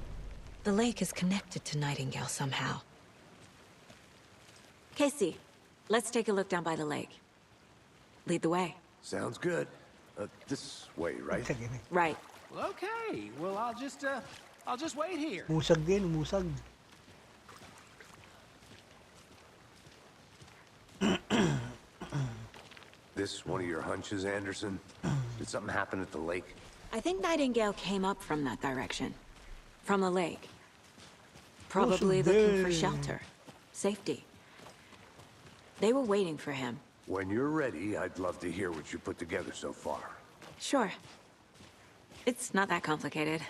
The lake is connected to Nightingale somehow. Casey, let's take a look down by the lake. Lead the way. Sounds good. This way, right? Right. Well, okay. Well, I'll just wait here. Musag din, musag. This one of your hunches, Anderson? Did something happen at the lake? I think Nightingale came up from that direction. From the lake. Probably looking for shelter. Safety. They were waiting for him. When you're ready, I'd love to hear what you put together so far. Sure. It's not that complicated.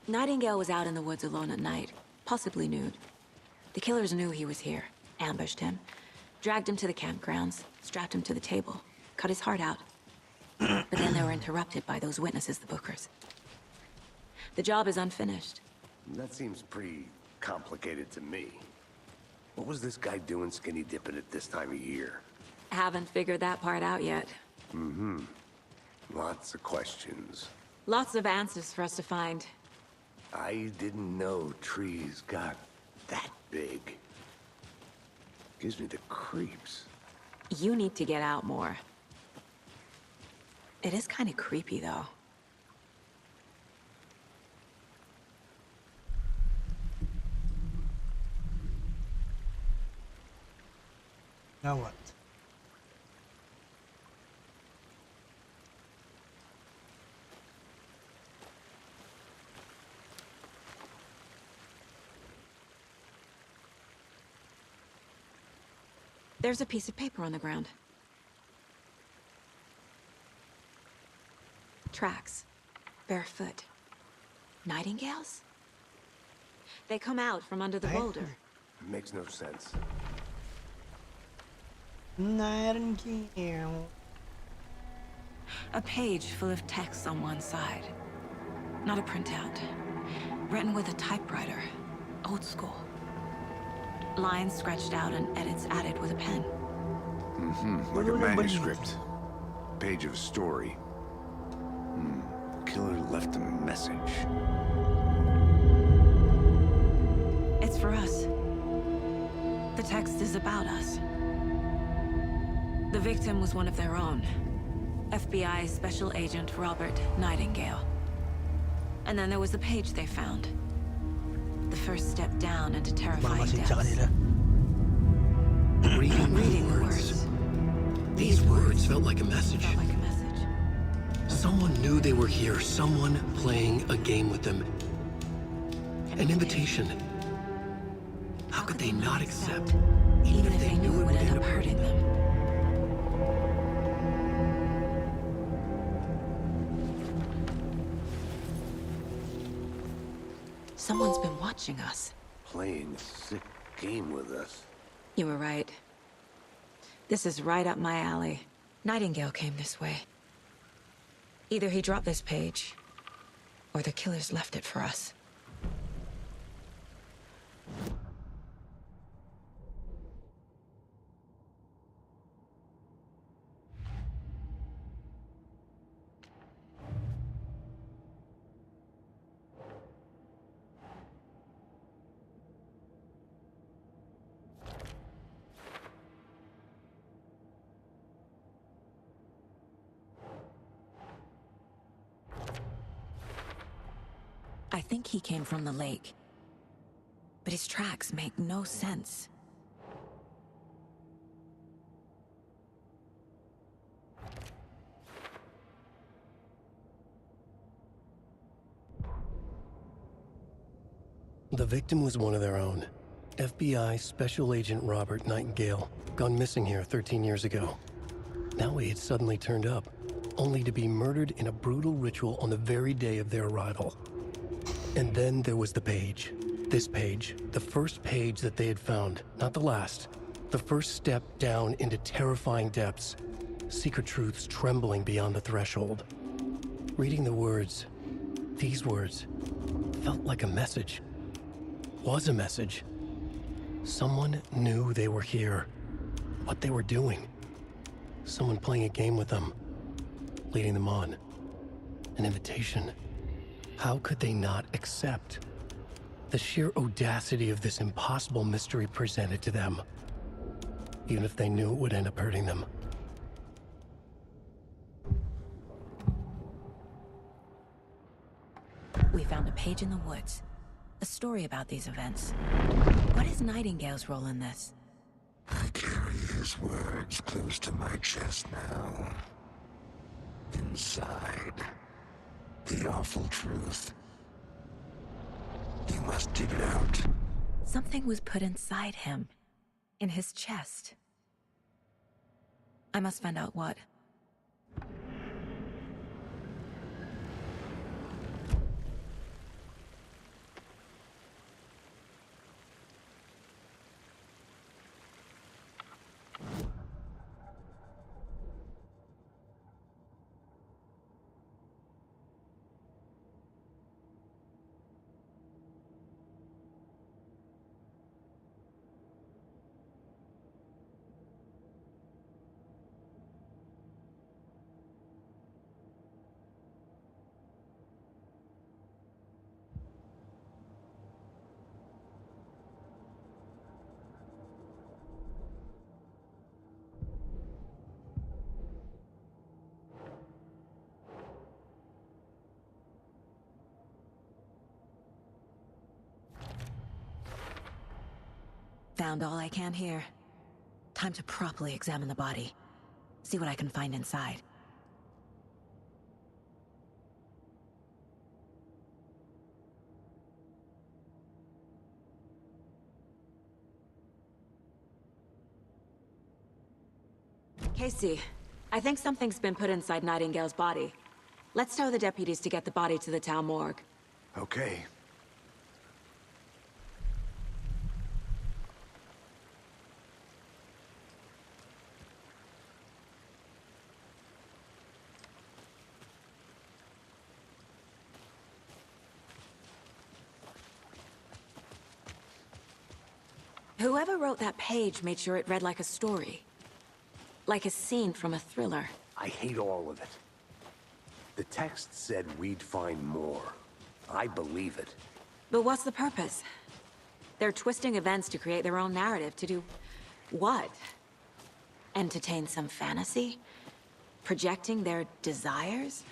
Nightingale was out in the woods alone at night, possibly nude. The killers knew he was here, ambushed him, dragged him to the campgrounds, strapped him to the table, cut his heart out. But then they were interrupted by those witnesses, the Bookers. The job is unfinished. That seems pretty complicated to me. What was this guy doing skinny dipping at this time of year? Haven't figured that part out yet. Mm-hmm. Lots of questions. Lots of answers for us to find. I didn't know trees got that big. Gives me the creeps. You need to get out more. It is kind of creepy, though. Now what? There's a piece of paper on the ground. Tracks. Barefoot. Nightingales? They come out from under the boulder. Makes no sense. Nightingale. A page full of text on one side. Not a printout. Written with a typewriter. Old school. Lines scratched out and edits added with a pen. Mm-hmm. Like a manuscript. Page of story. Killer left a message. It's for us. The text is about us. The victim was one of their own. FBI Special Agent Robert Nightingale. And then there was the page they found. The first step down into terrifying depths. Reading words. These words felt like a message. Someone knew they were here. Someone playing a game with them. An invitation. How could they not accept? Even if they knew it would end up hurting them. Someone's been watching us. Playing a sick game with us. You were right. This is right up my alley. Nightingale came this way. Either he dropped this page, or the killers left it for us. I think he came from the lake. But his tracks make no sense. The victim was one of their own. FBI Special Agent Robert Nightingale, gone missing here 13 years ago. Now he had suddenly turned up, only to be murdered in a brutal ritual on the very day of their arrival. And then there was the page. This page, the first page that they had found, not the last. The first step down into terrifying depths. Secret truths trembling beyond the threshold. Reading the words, these words, felt like a message. Was a message. Someone knew they were here. What they were doing. Someone playing a game with them. Leading them on. An invitation. How could they not accept? The sheer audacity of this impossible mystery presented to them. Even if they knew it would end up hurting them. We found a page in the woods. A story about these events. What is Nightingale's role in this? I carry his words close to my chest now. Inside, the awful truth. You must dig it out. Something was put inside him. In his chest. I must find out what. Found all I can here. Time to properly examine the body. See what I can find inside. Casey, I think something's been put inside Nightingale's body. Let's tell the deputies to get the body to the town morgue. Okay. Whoever wrote that page made sure it read like a story. Like a scene from a thriller. I hate all of it. The text said we'd find more. I believe it. But what's the purpose? They're twisting events to create their own narrative to do... what? Entertain some fantasy? Projecting their desires?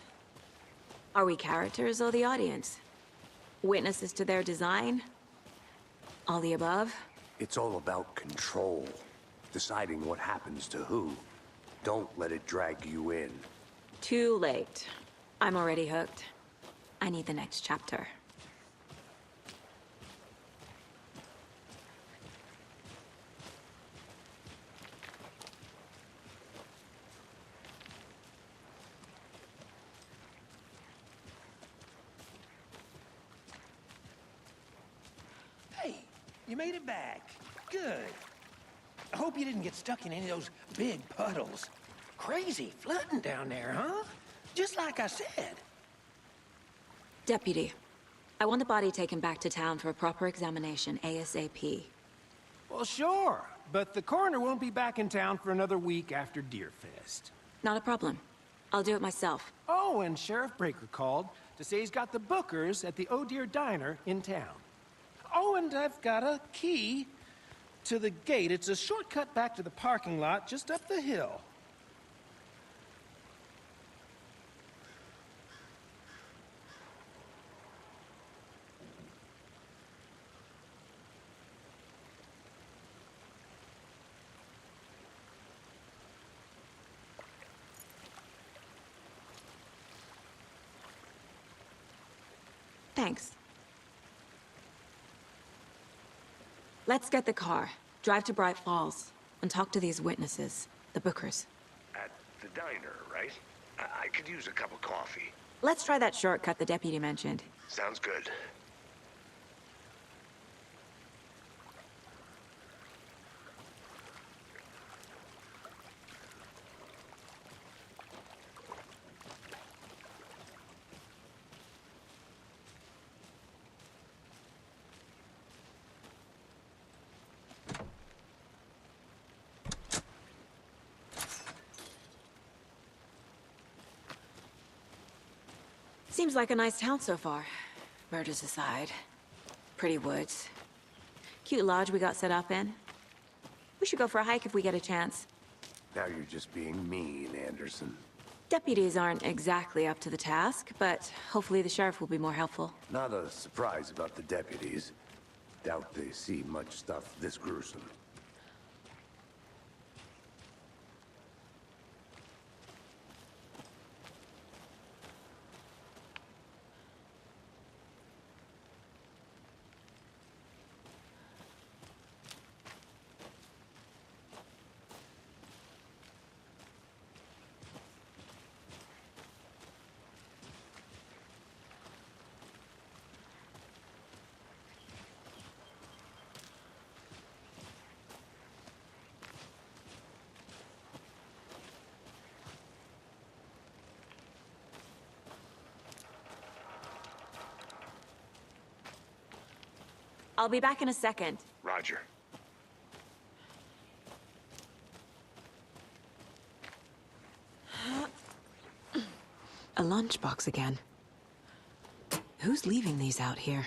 Are we characters or the audience? Witnesses to their design? All the above? It's all about control. Deciding what happens to who. Don't let it drag you in. Too late. I'm already hooked. I need the next chapter. Hey, you made it back. Good. I hope you didn't get stuck in any of those big puddles. Crazy flooding down there, huh? Just like I said. Deputy, I want the body taken back to town for a proper examination, ASAP. Well, sure, but the coroner won't be back in town for another week after Deerfest. Not a problem. I'll do it myself. Oh, and Sheriff Breaker called to say he's got the bookers at the Oh Dear Diner in town. Oh, and I've got a key to the gate. It's a shortcut back to the parking lot just up the hill. Thanks. Let's get the car, drive to Bright Falls, and talk to these witnesses, the bookers. At the diner, right? I could use a cup of coffee. Let's try that shortcut the deputy mentioned. Sounds good. Seems like a nice town so far. Murders aside. Pretty woods. Cute lodge we got set up in. We should go for a hike if we get a chance. Now you're just being mean, Anderson. Deputies aren't exactly up to the task, but hopefully the sheriff will be more helpful. Not a surprise about the deputies. Doubt they see much stuff this gruesome. I'll be back in a second. Roger. A lunchbox again. Who's leaving these out here?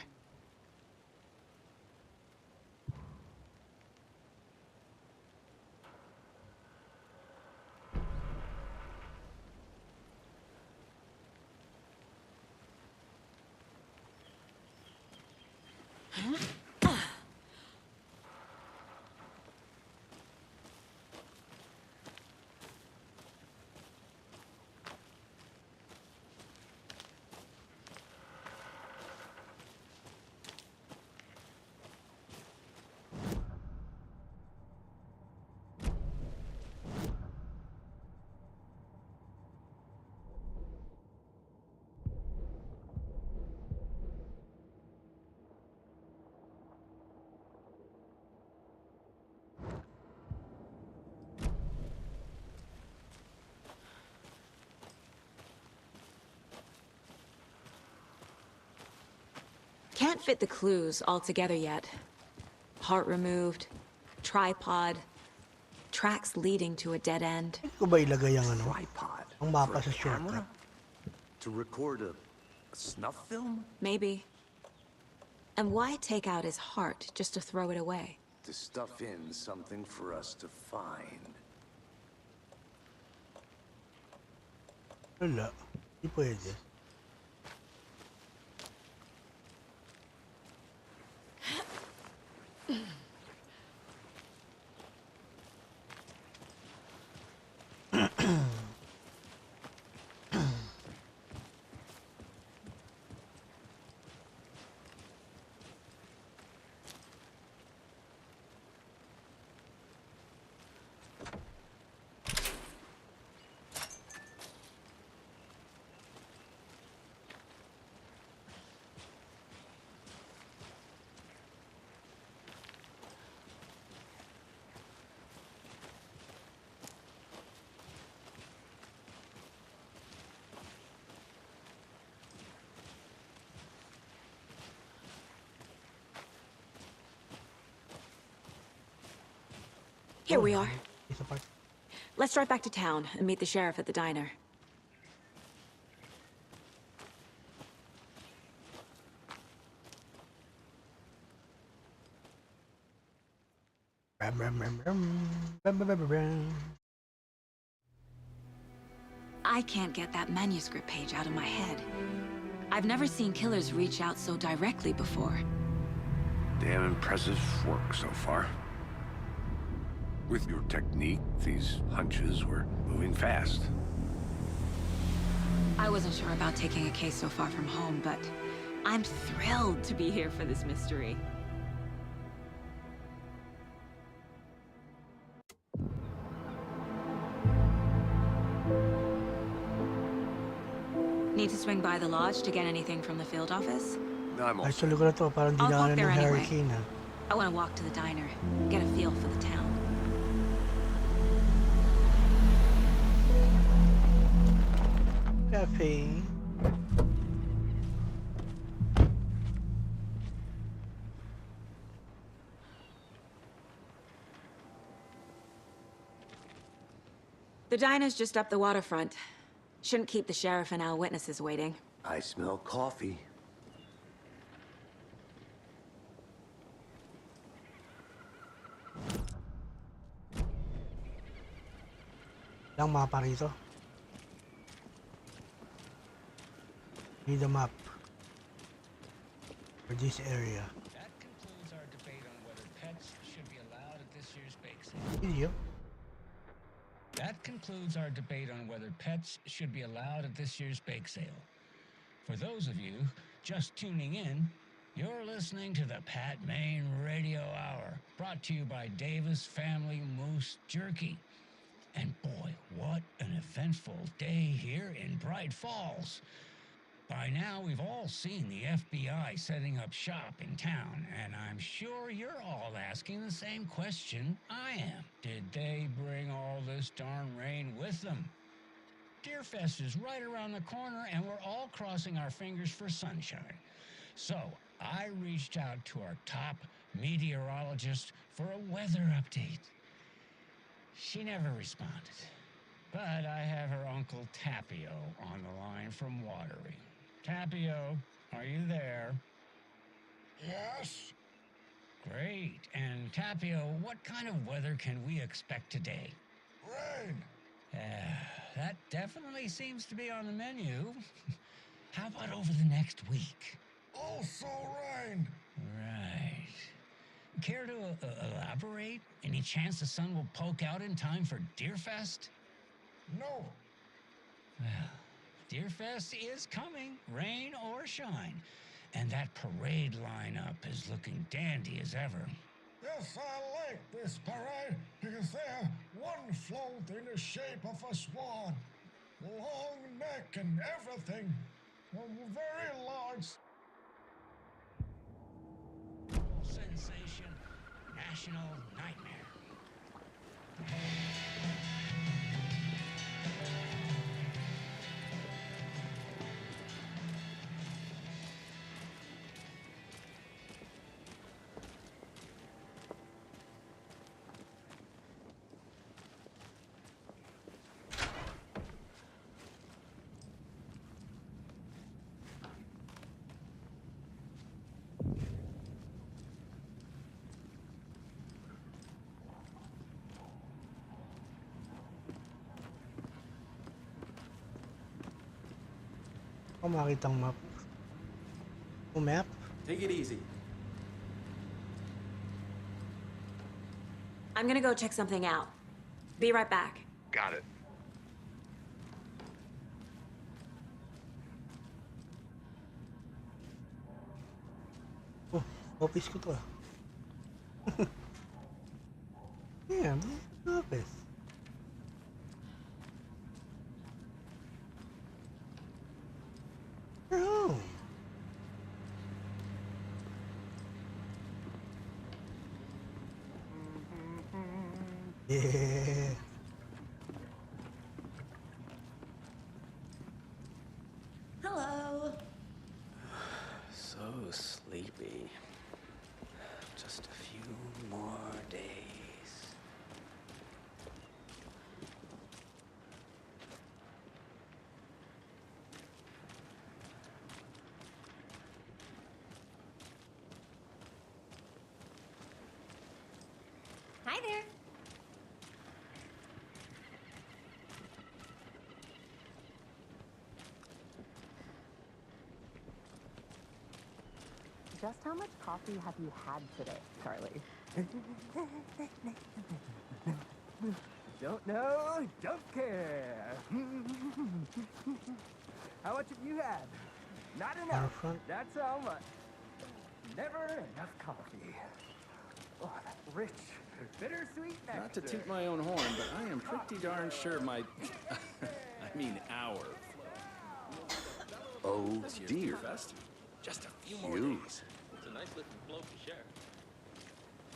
Can't fit the clues all together yet. Heart removed, tripod, tracks leading to a dead end. Ko ba ilagay ang ano? Tripod. Ang mapa For sa a shortcut. camera? To record a snuff film? Maybe. And why take out his heart just to throw it away? To stuff in something for us to find. Wala. Di pwede. Here we are. Isa part. Let's drive back to town and meet the sheriff at the diner. Ram, ram, ram, ram. Ram, ram, ram, ram. I can't get that manuscript page out of my head. I've never seen killers reach out so directly before. Damn impressive work so far. With your technique, these hunches were moving fast. I wasn't sure about taking a case so far from home, but I'm thrilled to be here for this mystery. Need to swing by the lodge to get anything from the field office? No, I'm all Actually ko na to, parang I'll walk dinaanan there ng anyway. hurricane ha. I want to walk to the diner, get a feel for the town. Cafe. The diner's just up the waterfront. Shouldn't keep the sheriff and our witnesses waiting. I smell coffee. Lang mapa rito. Need a map for this area. That concludes our debate on whether pets should be allowed at this year's bake sale. Video. That concludes our debate on whether pets should be allowed at this year's bake sale. For those of you just tuning in, you're listening to the Pat Maine Radio Hour, brought to you by Davis Family Moose Jerky. And boy, what an eventful day here in Bright Falls. By now, we've all seen the FBI setting up shop in town, and I'm sure you're all asking the same question I am. Did they bring all this darn rain with them? Deerfest is right around the corner, and we're all crossing our fingers for sunshine. So, I reached out to our top meteorologist for a weather update. She never responded, but I have her Uncle Tapio on the line from Watery. Tapio, are you there? Yes? Great. And Tapio, what kind of weather can we expect today? Rain. That definitely seems to be on the menu. How about over the next week? Also rain. Right. Care to elaborate? Any chance the sun will poke out in time for Deerfest? No. Well, Deerfest is coming, rain or shine. And that parade lineup is looking dandy as ever. Yes, I like this parade because they're one float in the shape of a swan. Long neck and everything. Very large. Sensation, national nightmare. Kung makitang map. Map? Take it easy. I'm gonna go check something out. Be right back. Got it. Oh, office ko to ah. Yeah, office. You're home. Yeah. Hello. So sleepy. Just a few more days. there. Just how much coffee have you had today, Charlie? Don't know, don't care. How much have you had? Not enough. That's how much. Never enough coffee. Oh, that rich, bittersweet nectar. Not to toot my own horn, but I am pretty darn sure my... I mean our... Oh, This year's dear. Fest. Just a few more Cute. days. It's a nice looking float to share.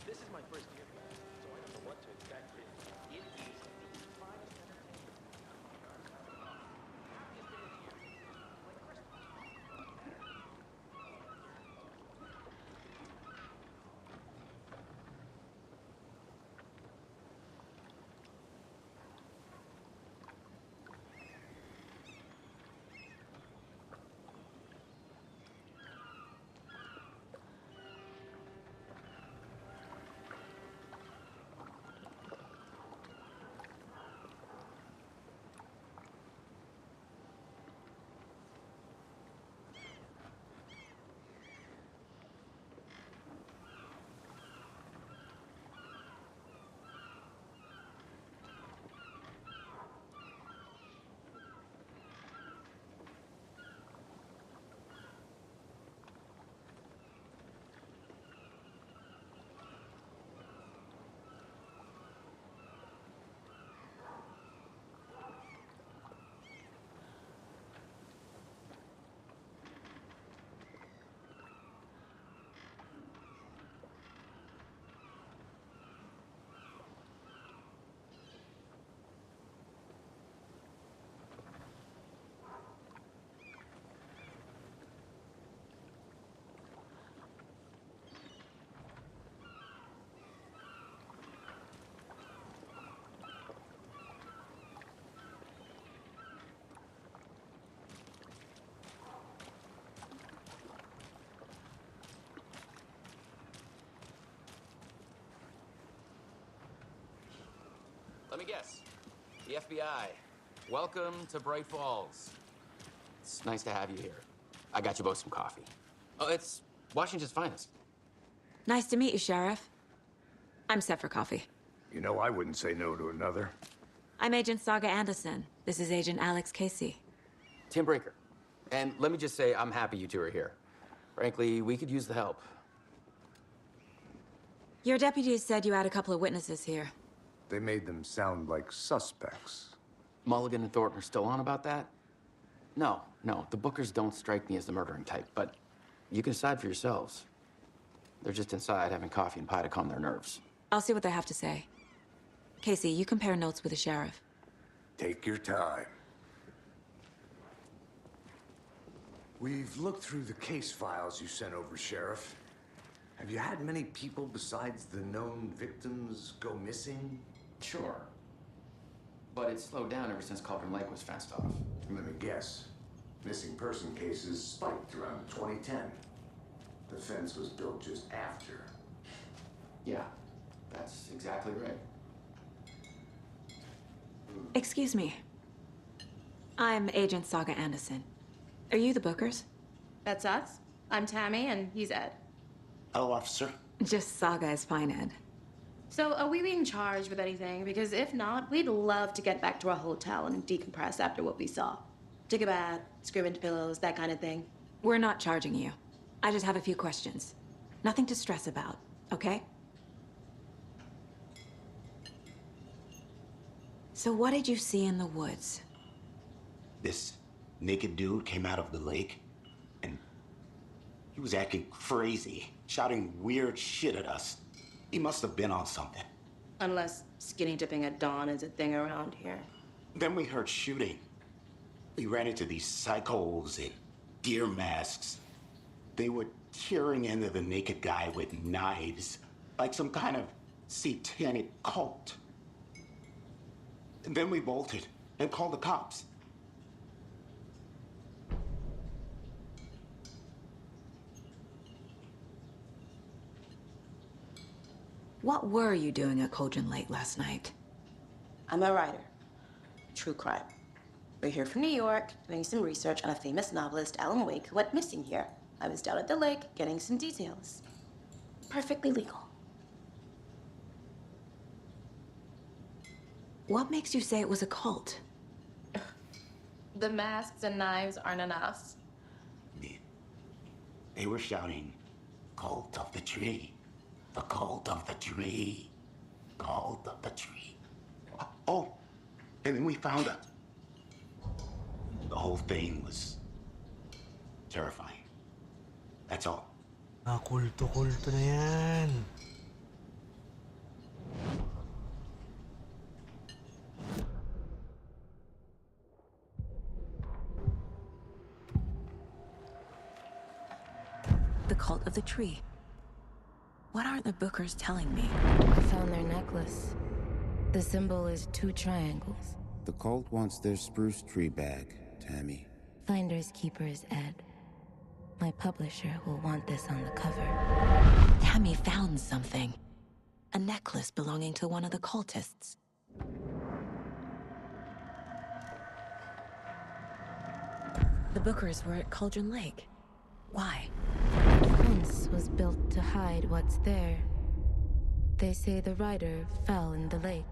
This is my first year here, so I don't know what to expect. It is the finest entertainment. Happiest day of the year. Like Christmas. Let me guess. The FBI. Welcome to Bright Falls. It's nice to have you here. I got you both some coffee. Oh, it's Washington's finest. Nice to meet you, Sheriff. I'm set for coffee. You know, I wouldn't say no to another. I'm Agent Saga Anderson. This is Agent Alex Casey. Tim Brinker. And let me just say, I'm happy you two are here. Frankly, we could use the help. Your deputies said you had a couple of witnesses here. They made them sound like suspects. Mulligan and Thornton are still on about that? No, the Bookers don't strike me as the murdering type, but you can decide for yourselves. They're just inside having coffee and pie to calm their nerves. I'll see what they have to say. Casey, you compare notes with the sheriff. Take your time. We've looked through the case files you sent over, Sheriff. Have you had many people besides the known victims go missing? Sure. But it's slowed down ever since Cauldron Lake was fenced off. Let me guess. Missing person cases spiked around 2010. The fence was built just after. Yeah, that's exactly right. Excuse me. I'm Agent Saga Anderson. Are you the Bookers? That's us. I'm Tammy, and he's Ed. Hello, officer. Just Saga is fine, Ed. So, are we being charged with anything? Because if not, we'd love to get back to our hotel and decompress after what we saw. Take a bath, scream into pillows, that kind of thing. We're not charging you. I just have a few questions. Nothing to stress about, okay? So what did you see in the woods? This naked dude came out of the lake, and he was acting crazy, shouting weird shit at us. He must have been on something. Unless skinny dipping at dawn is a thing around here. Then we heard shooting. We ran into these psychos in deer masks. They were tearing into the naked guy with knives, like some kind of satanic cult. And then we bolted and called the cops. What were you doing at Cauldron Lake last night? I'm a writer. True crime. We're here from New York, doing some research on a famous novelist, Alan Wake, who went missing here. I was down at the lake, getting some details. Perfectly legal. What makes you say it was a cult? The masks and knives aren't enough. They were shouting, "Cult of the tree. The cult of the tree. Cult of the tree." Oh, and then we found out. The whole thing was terrifying. That's all. Kulto-kulto na yan. The cult of the tree. What aren't the Bookers telling me? I found their necklace. The symbol is 2 triangles. The cult wants their spruce tree back, Tammy. Finders keepers, Ed. My publisher will want this on the cover. Tammy found something. A necklace belonging to one of the cultists. The Bookers were at Cauldron Lake. Why? The fence was built to hide what's there. They say the rider fell in the lake.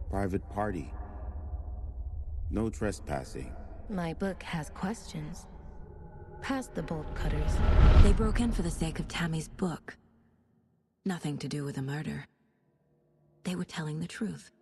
Private party. No trespassing. My book has questions. Past the bolt cutters. They broke in for the sake of Tammy's book. Nothing to do with a murder. They were telling the truth.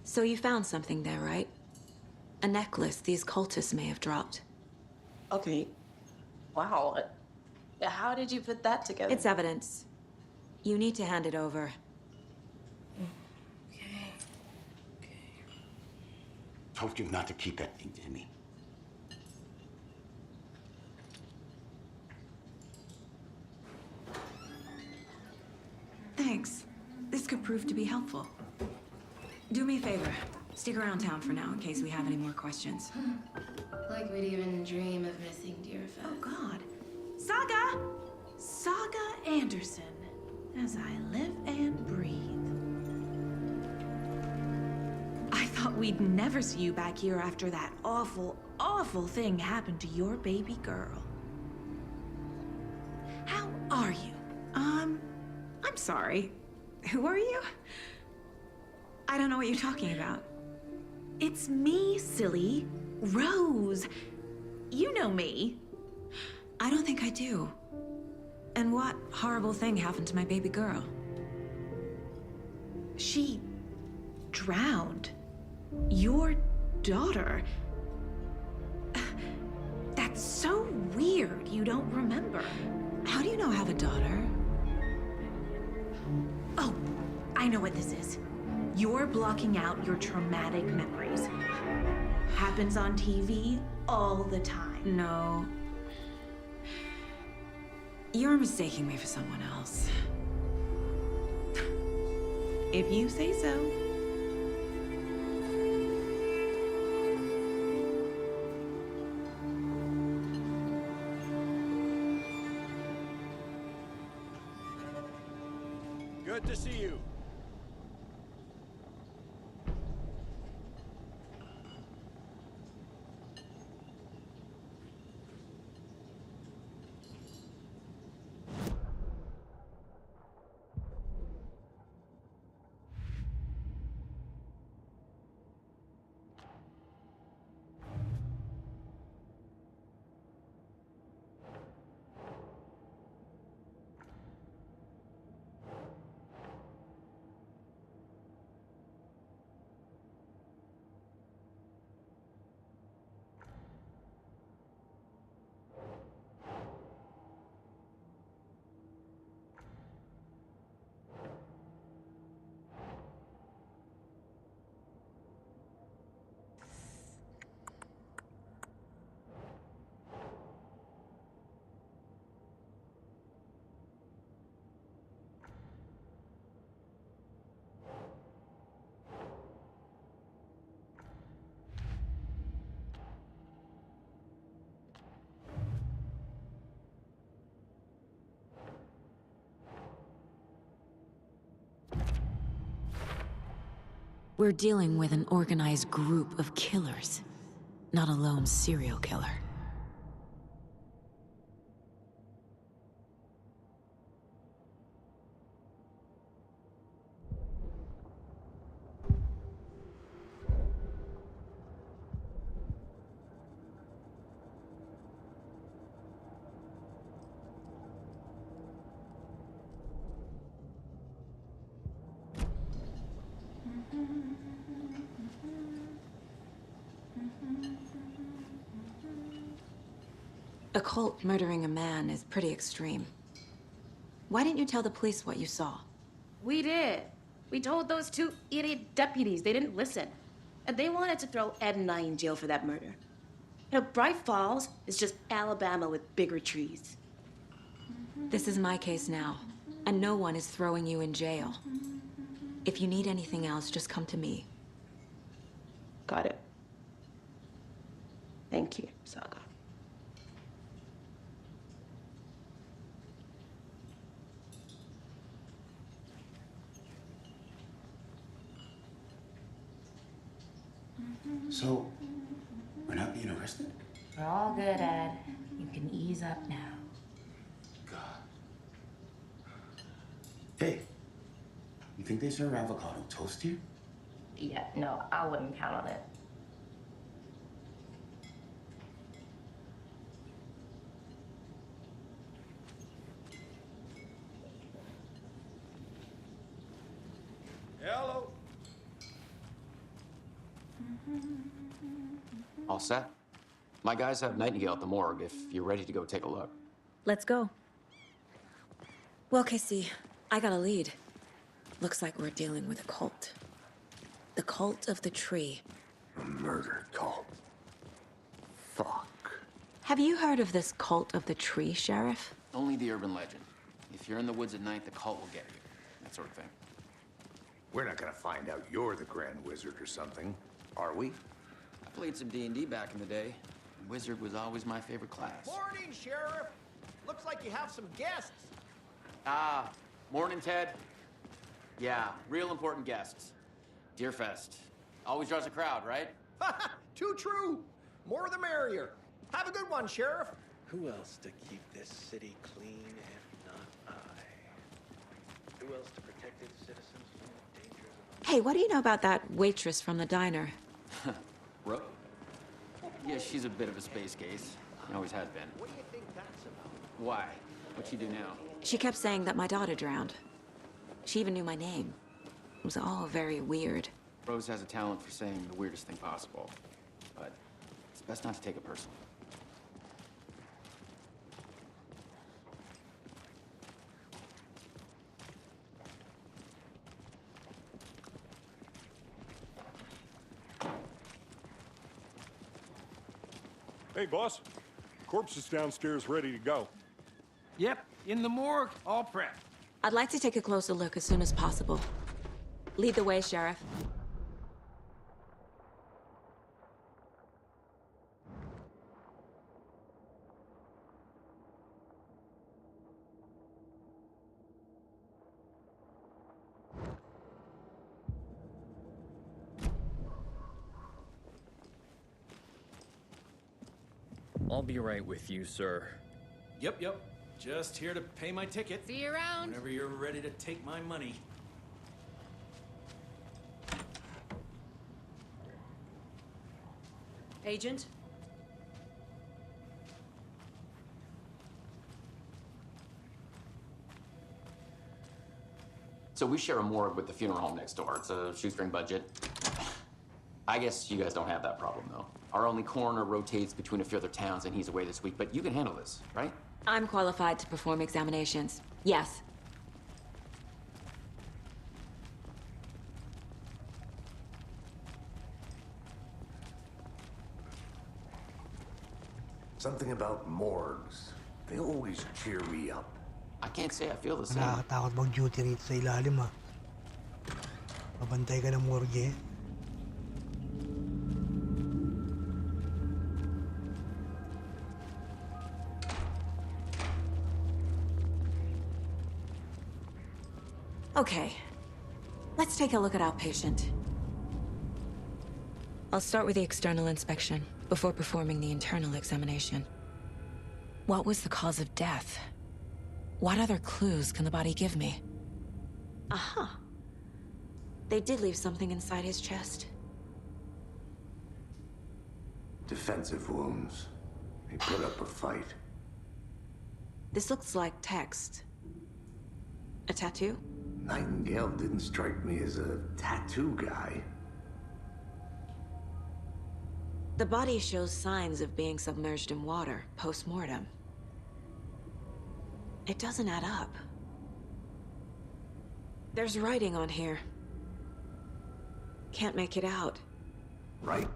So you found something there, right? A necklace these cultists may have dropped. Okay. Wow. How did you put that together? It's evidence. You need to hand it over. Told you not to keep that thing to me. Thanks. This could prove to be helpful. Do me a favor. Stick around town for now in case we have any more questions. Like we'd even dream of missing dear Fez. Oh, God. Saga! Saga Anderson. As I live and breathe. I thought we'd never see you back here after that awful, awful thing happened to your baby girl. How are you? I'm sorry. Who are you? I don't know what you're talking about. It's me, silly. Rose. You know me. I don't think I do. And what horrible thing happened to my baby girl? She drowned. Your daughter. That's so weird you don't remember. How do you know I have a daughter? Oh, I know what this is. You're blocking out your traumatic memories. Happens on TV all the time. No. You're mistaking me for someone else. If you say so. Good to see you. We're dealing with an organized group of killers, not a lone serial killer. A cult murdering a man is pretty extreme. Why didn't you tell the police what you saw? We did. We told those two idiot deputies. They didn't listen. And they wanted to throw Ed and I in jail for that murder. You know, Bright Falls is just Alabama with bigger trees. This is my case now, and no one is throwing you in jail. If you need anything else, just come to me. Got it. Thank you, Saga. So, we're not being arrested? We're all good, Ed. You can ease up now. Hey, you think they serve avocado toast here? Yeah, no, I wouldn't count on it. Hello. All set? My guys have Nightingale at the morgue if you're ready to go take a look. Let's go. Well, Casey, I got a lead. Looks like we're dealing with a cult. The cult of the tree. A murder cult. Fuck. Have you heard of this cult of the tree, Sheriff? Only the urban legend. If you're in the woods at night, the cult will get you. That sort of thing. We're not gonna find out you're the Grand Wizard or something, are we? I played some D&D back in the day. Wizard was always my favorite class. Morning, Sheriff. Looks like you have some guests. Ah, morning, Ted. Yeah, real important guests. Deerfest. Always draws a crowd, right? Too true. More the merrier. Have a good one, Sheriff. Who else to keep this city clean if not I? Who else to protect its citizens from the dangers of... Hey, what do you know about that waitress from the diner? Brooke? Yeah, she's a bit of a space case. Always has been. What do you think that's about? Why? What'd she do now? She kept saying that my daughter drowned. She even knew my name. It was all very weird. Rose has a talent for saying the weirdest thing possible. But it's best not to take it personally. Hey, boss. Corpse is downstairs ready to go. Yep, in the morgue, all prepped. I'd like to take a closer look as soon as possible. Lead the way, Sheriff. I'll be right with you, sir. Yep. Just here to pay my ticket. See you around. Whenever you're ready to take my money. Agent? So we share a morgue with the funeral home next door. It's a shoestring budget. I guess you guys don't have that problem, though. Our only coroner rotates between a few other towns, and he's away this week. But you can handle this, right? I'm qualified to perform examinations. Yes. Something about morgues. They always cheer me up. I can't say I feel the same. Nakakatakot mag-duty rito sa ilalim, ah. Mabantay ka ng morgue. Okay. Let's take a look at our patient. I'll start with the external inspection, before performing the internal examination. What was the cause of death? What other clues can the body give me? Aha. They did leave something inside his chest. Defensive wounds. He put up a fight. This looks like text. A tattoo? Nightingale didn't strike me as a tattoo guy. The body shows signs of being submerged in water, post-mortem. It doesn't add up. There's writing on here. Can't make it out. Right.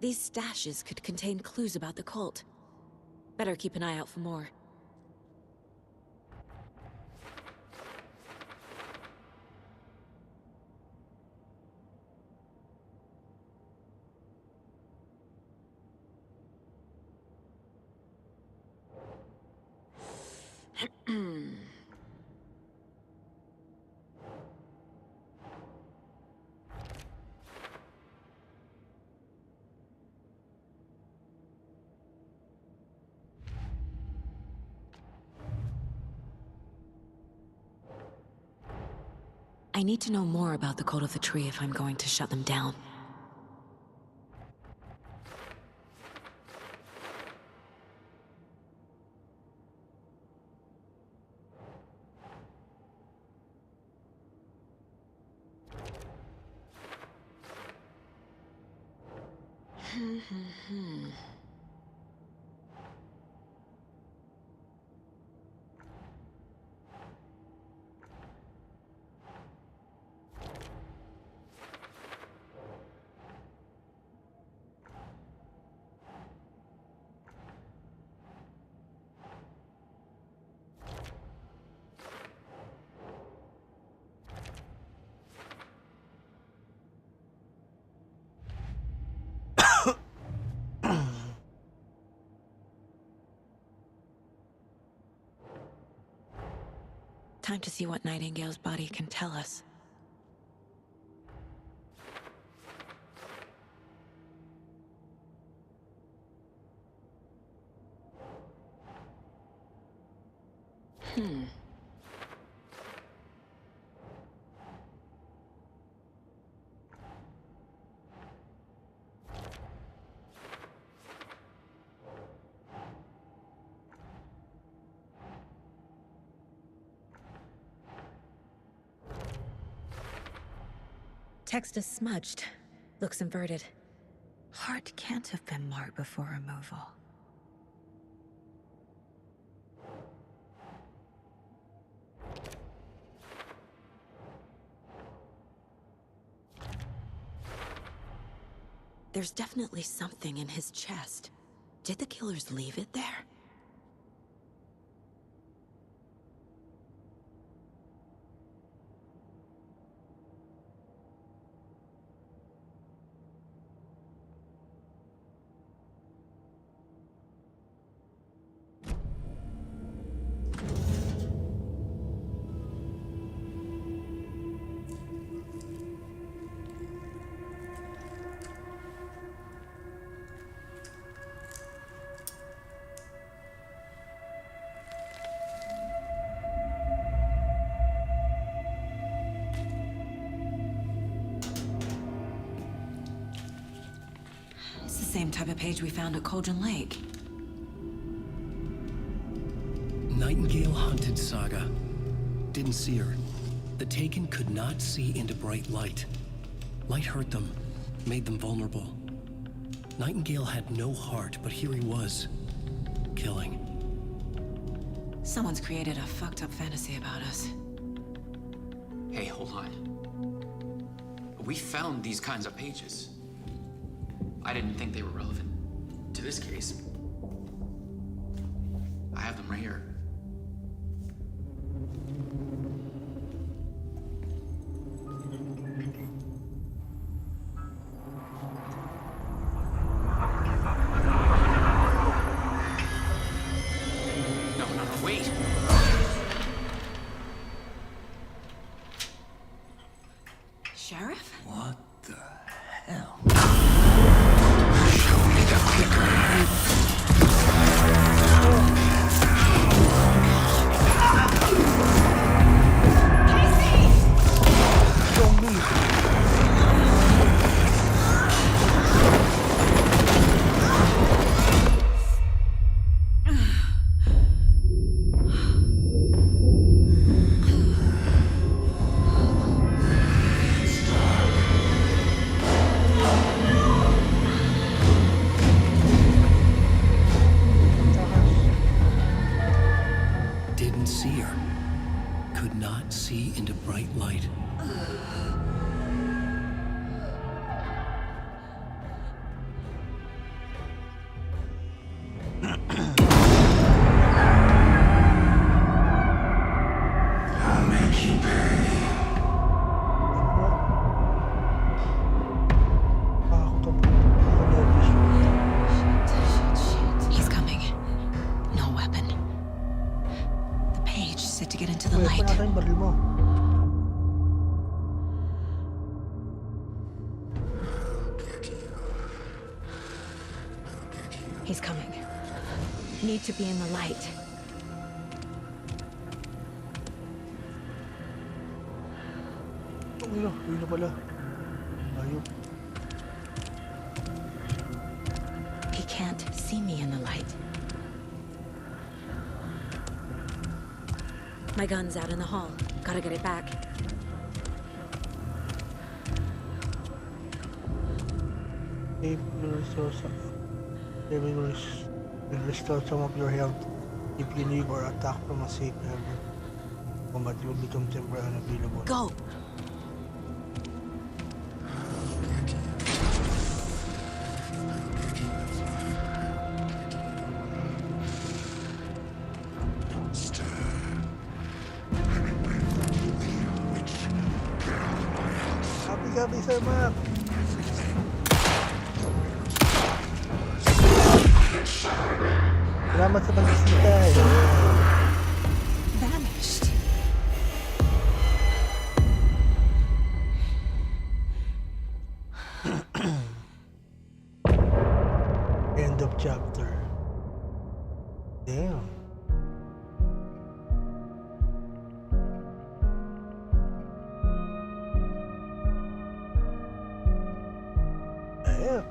These stashes could contain clues about the cult. Better keep an eye out for more. I need to know more about the Cult of the Tree if I'm going to shut them down. Time to see what Nightingale's body can tell us. Text is smudged. Looks inverted. Heart can't have been marked before removal. There's definitely something in his chest. Did the killers leave it there? It's the same type of page we found at Cauldron Lake. Nightingale hunted Saga. Didn't see her. The Taken could not see into bright light. Light hurt them, made them vulnerable. Nightingale had no heart, but here he was, killing. Someone's created a fucked up fantasy about us. Hey, hold on. We found these kinds of pages. I didn't think they were relevant to this case. I have them right here. No, wait. Sheriff? What the hell? Show me the clicker. Didn't see her. Could not see into bright light. I'll make you pay. He's coming. No weapon. The page said to get into the light. He's coming. Need to be in the light. Ayun pala. Ayun. He can't see me in the light. My gun's out in the hall. Gotta get it back. It will restore some of your health if you leave or attack from a safe area. Combat will become temporarily unavailable. Go! Copy, Sir Mark. Salamat sa pagbisita. Vanished. End of chapter. Damn. Damn.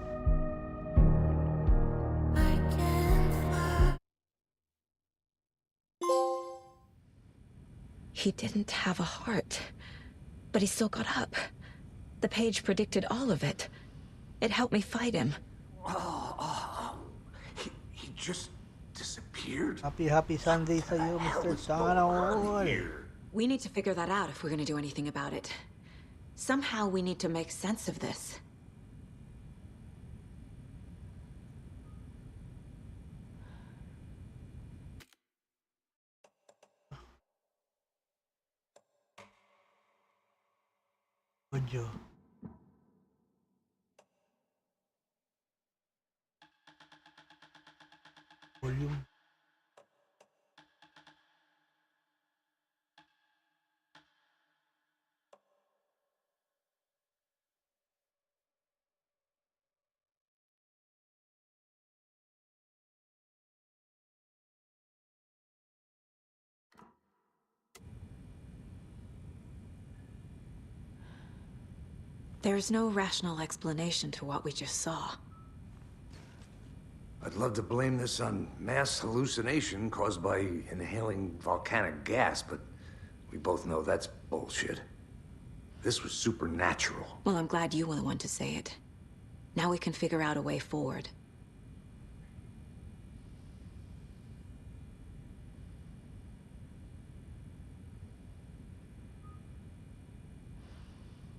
He didn't have a heart, but he still got up. The page predicted all of it. It helped me fight him. He just disappeared? Happy Sunday sa iyo, Mr. Sana all. We need to figure that out if we're gonna do anything about it. Somehow we need to make sense of this. Audio. Volume. There's no rational explanation to what we just saw. I'd love to blame this on mass hallucination caused by inhaling volcanic gas, but we both know that's bullshit. This was supernatural. Well, I'm glad you were the one to say it. Now we can figure out a way forward.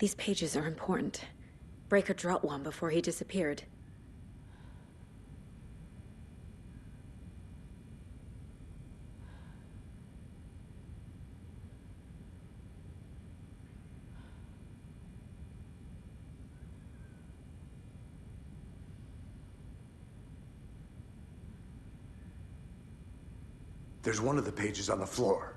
These pages are important. Breaker dropped one before he disappeared. There's one of the pages on the floor.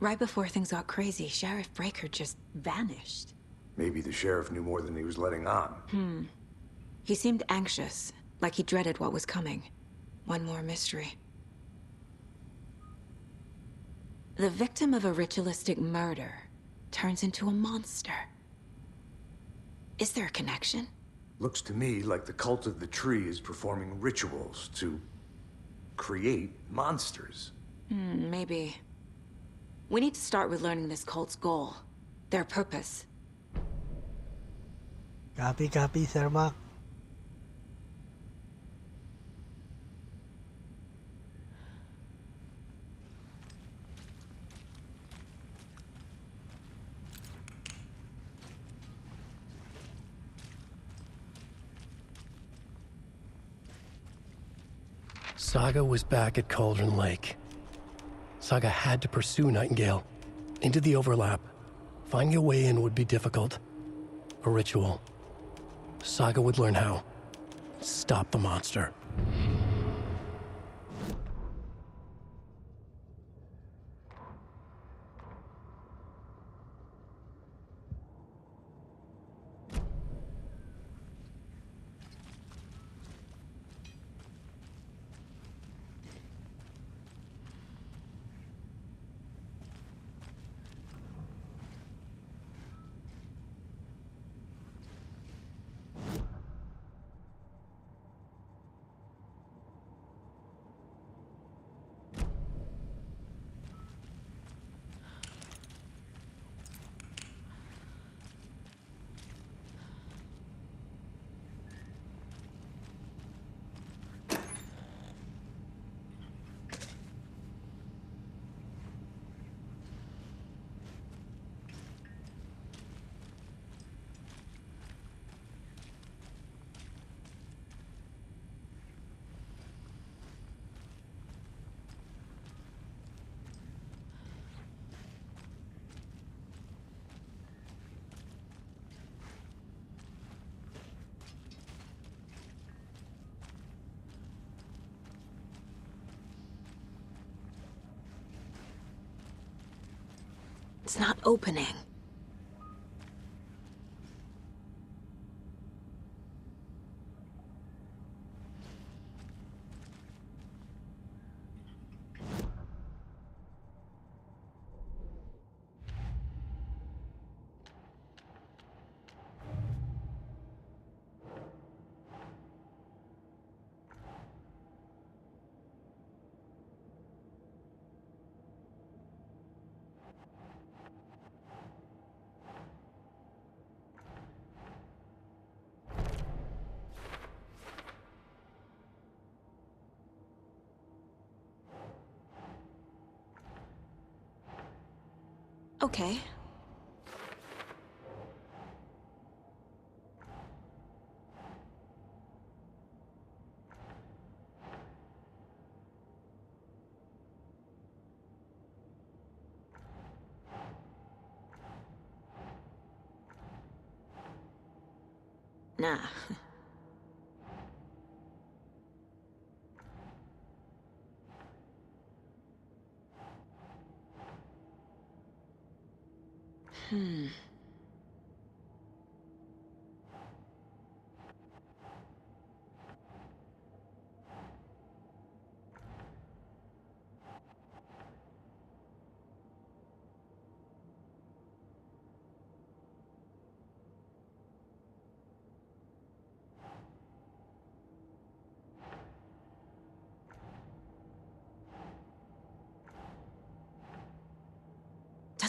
Right before things got crazy, Sheriff Breaker just vanished. Maybe the sheriff knew more than he was letting on. He seemed anxious, like he dreaded what was coming. One more mystery. The victim of a ritualistic murder turns into a monster. Is there a connection? Looks to me like the cult of the tree is performing rituals to create monsters. Maybe. We need to start with learning this cult's goal. Their purpose. Copy, Sir Mac. Saga was back at Cauldron Lake. Saga had to pursue Nightingale. Into the overlap. Finding a way in would be difficult. A ritual. Saga would learn how. Stop the monster. It's not opening. Okay. Nah.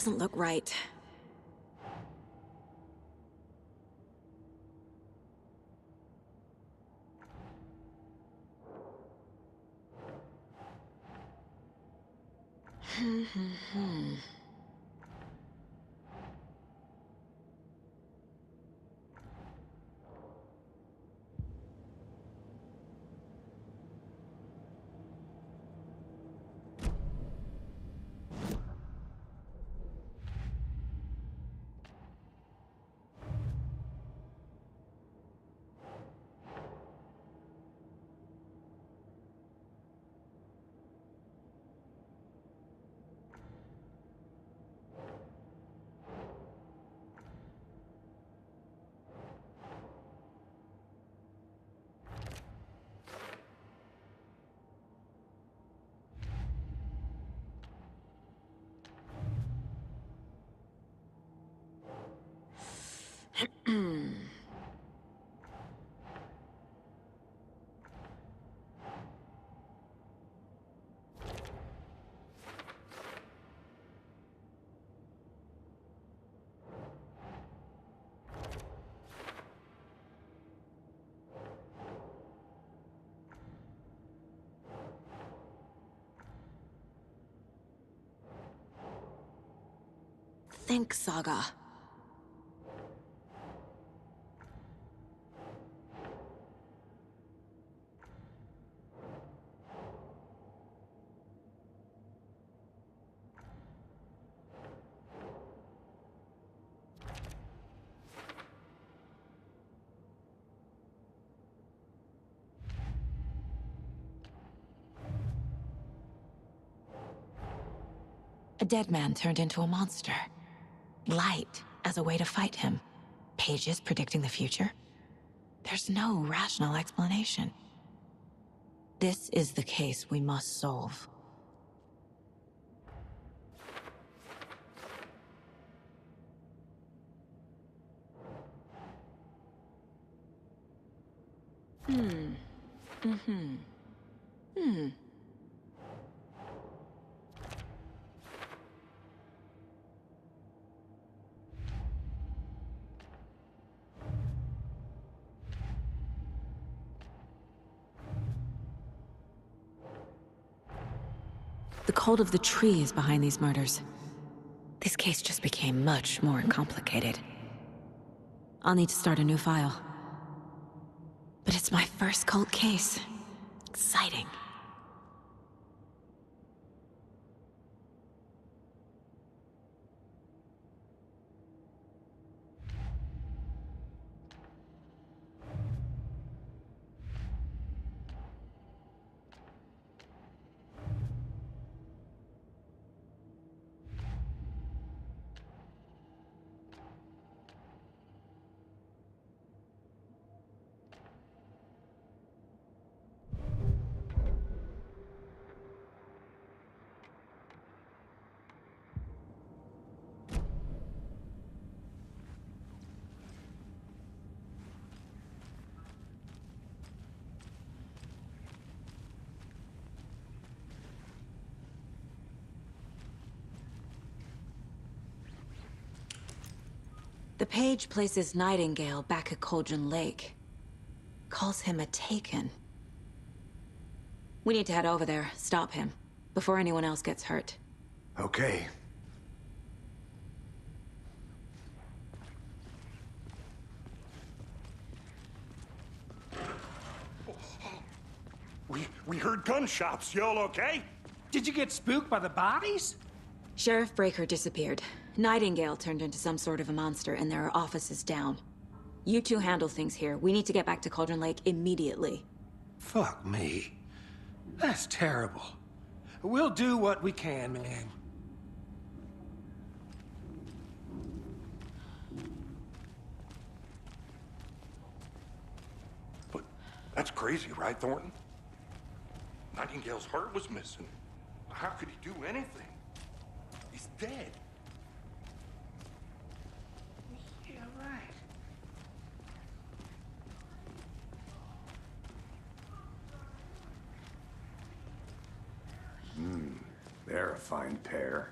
doesn't look right. Think, Saga. A dead man turned into a monster. Light as a way to fight him. Pages predicting the future. There's no rational explanation. This is the case we must solve. The cult of the tree is behind these murders. This case just became much more complicated. I'll need to start a new file. But it's my first cult case. Exciting. The page places Nightingale back at Cauldron Lake. Calls him a Taken. We need to head over there, stop him, before anyone else gets hurt. Okay. We heard gunshots. Y'all okay? Did you get spooked by the bodies? Sheriff Breaker disappeared. Nightingale turned into some sort of a monster, and there are offices down. You two handle things here. We need to get back to Cauldron Lake immediately. Fuck me. That's terrible. We'll do what we can, man. But that's crazy, right, Thornton? Nightingale's heart was missing. How could he do anything? He's dead. Yeah, right. They're a fine pair.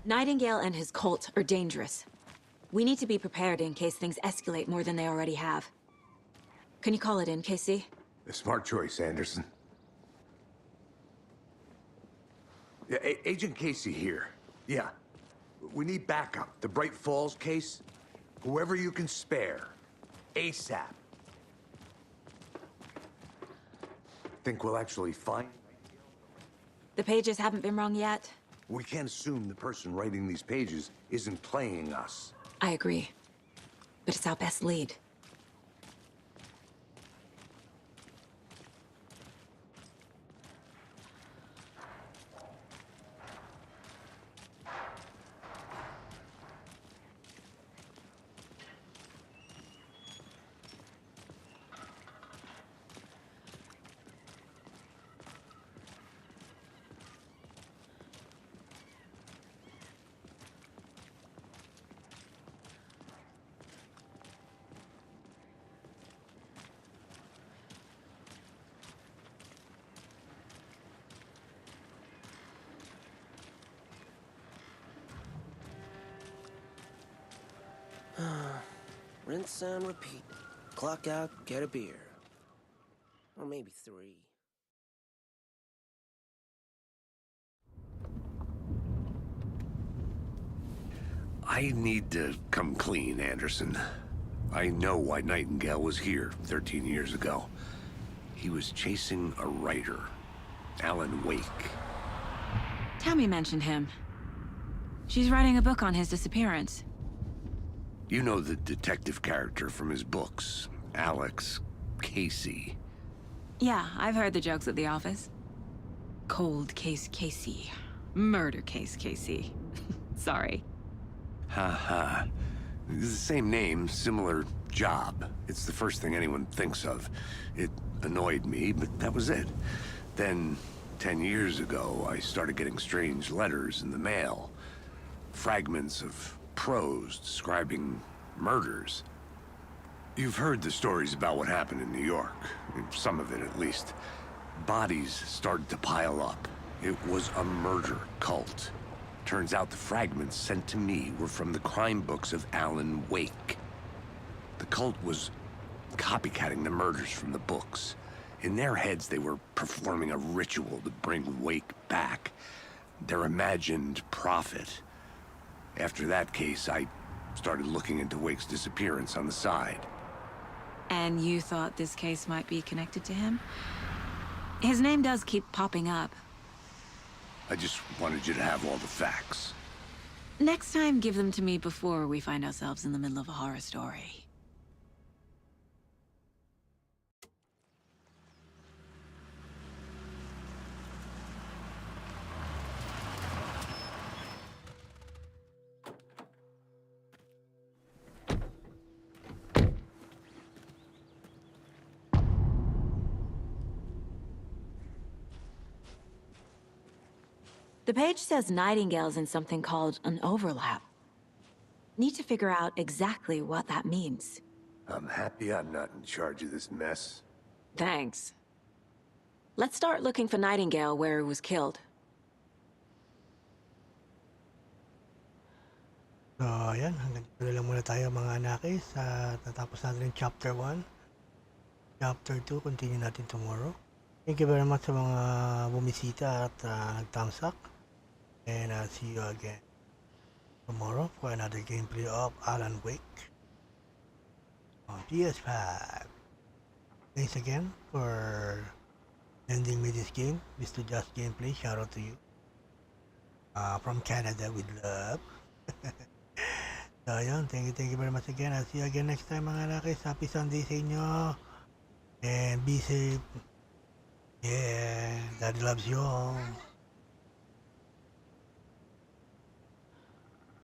Nightingale and his cult are dangerous. We need to be prepared in case things escalate more than they already have. Can you call it in, Casey? A smart choice, Anderson. Yeah, Agent Casey here. Yeah. We need backup. The Bright Falls case. Whoever you can spare. ASAP. Think we'll actually find... The pages haven't been wrong yet? We can't assume the person writing these pages isn't playing us. I agree. But it's our best lead. Rinse and repeat. Clock out, get a beer. Or maybe 3. I need to come clean, Anderson. I know why Nightingale was here 13 years ago. He was chasing a writer, Alan Wake. Tammy mentioned him. She's writing a book on his disappearance. You know the detective character from his books, Alex Casey. Yeah, I've heard the jokes at the office. Cold case Casey. Murder case Casey. Sorry. Ha ha. It's the same name, similar job. It's the first thing anyone thinks of. It annoyed me, but that was it. Then, 10 years ago, I started getting strange letters in the mail. Fragments of prose describing murders. You've heard the stories about what happened in New York. Some of it, at least. Bodies started to pile up. It was a murder cult. Turns out the fragments sent to me were from the crime books of Alan Wake. The cult was copycatting the murders from the books. In their heads, they were performing a ritual to bring Wake back. Their imagined prophet. After that case, I started looking into Wake's disappearance on the side. And you thought this case might be connected to him? His name does keep popping up. I just wanted you to have all the facts. Next time, give them to me before we find ourselves in the middle of a horror story. The page says Nightingale's in something called an overlap. Need to figure out exactly what that means. I'm happy I'm not in charge of this mess. Thanks. Let's start looking for Nightingale where he was killed. So, ayan. Hanggang dito na lang muna tayo mga anakis. Natapos natin yung Chapter 1. Chapter 2, continue natin tomorrow. Thank you very much sa mga bumisita at nag-thumbs up. And I'll see you again tomorrow for another gameplay of Alan Wake on PS5. Thanks again for lending me this game, Mr. Just Gameplay. Shout out to you. From Canada with love. So yun, thank you very much again. I'll see you again next time mga lakis. Happy Sunday sa inyo. And be safe. Yeah, Daddy loves you all.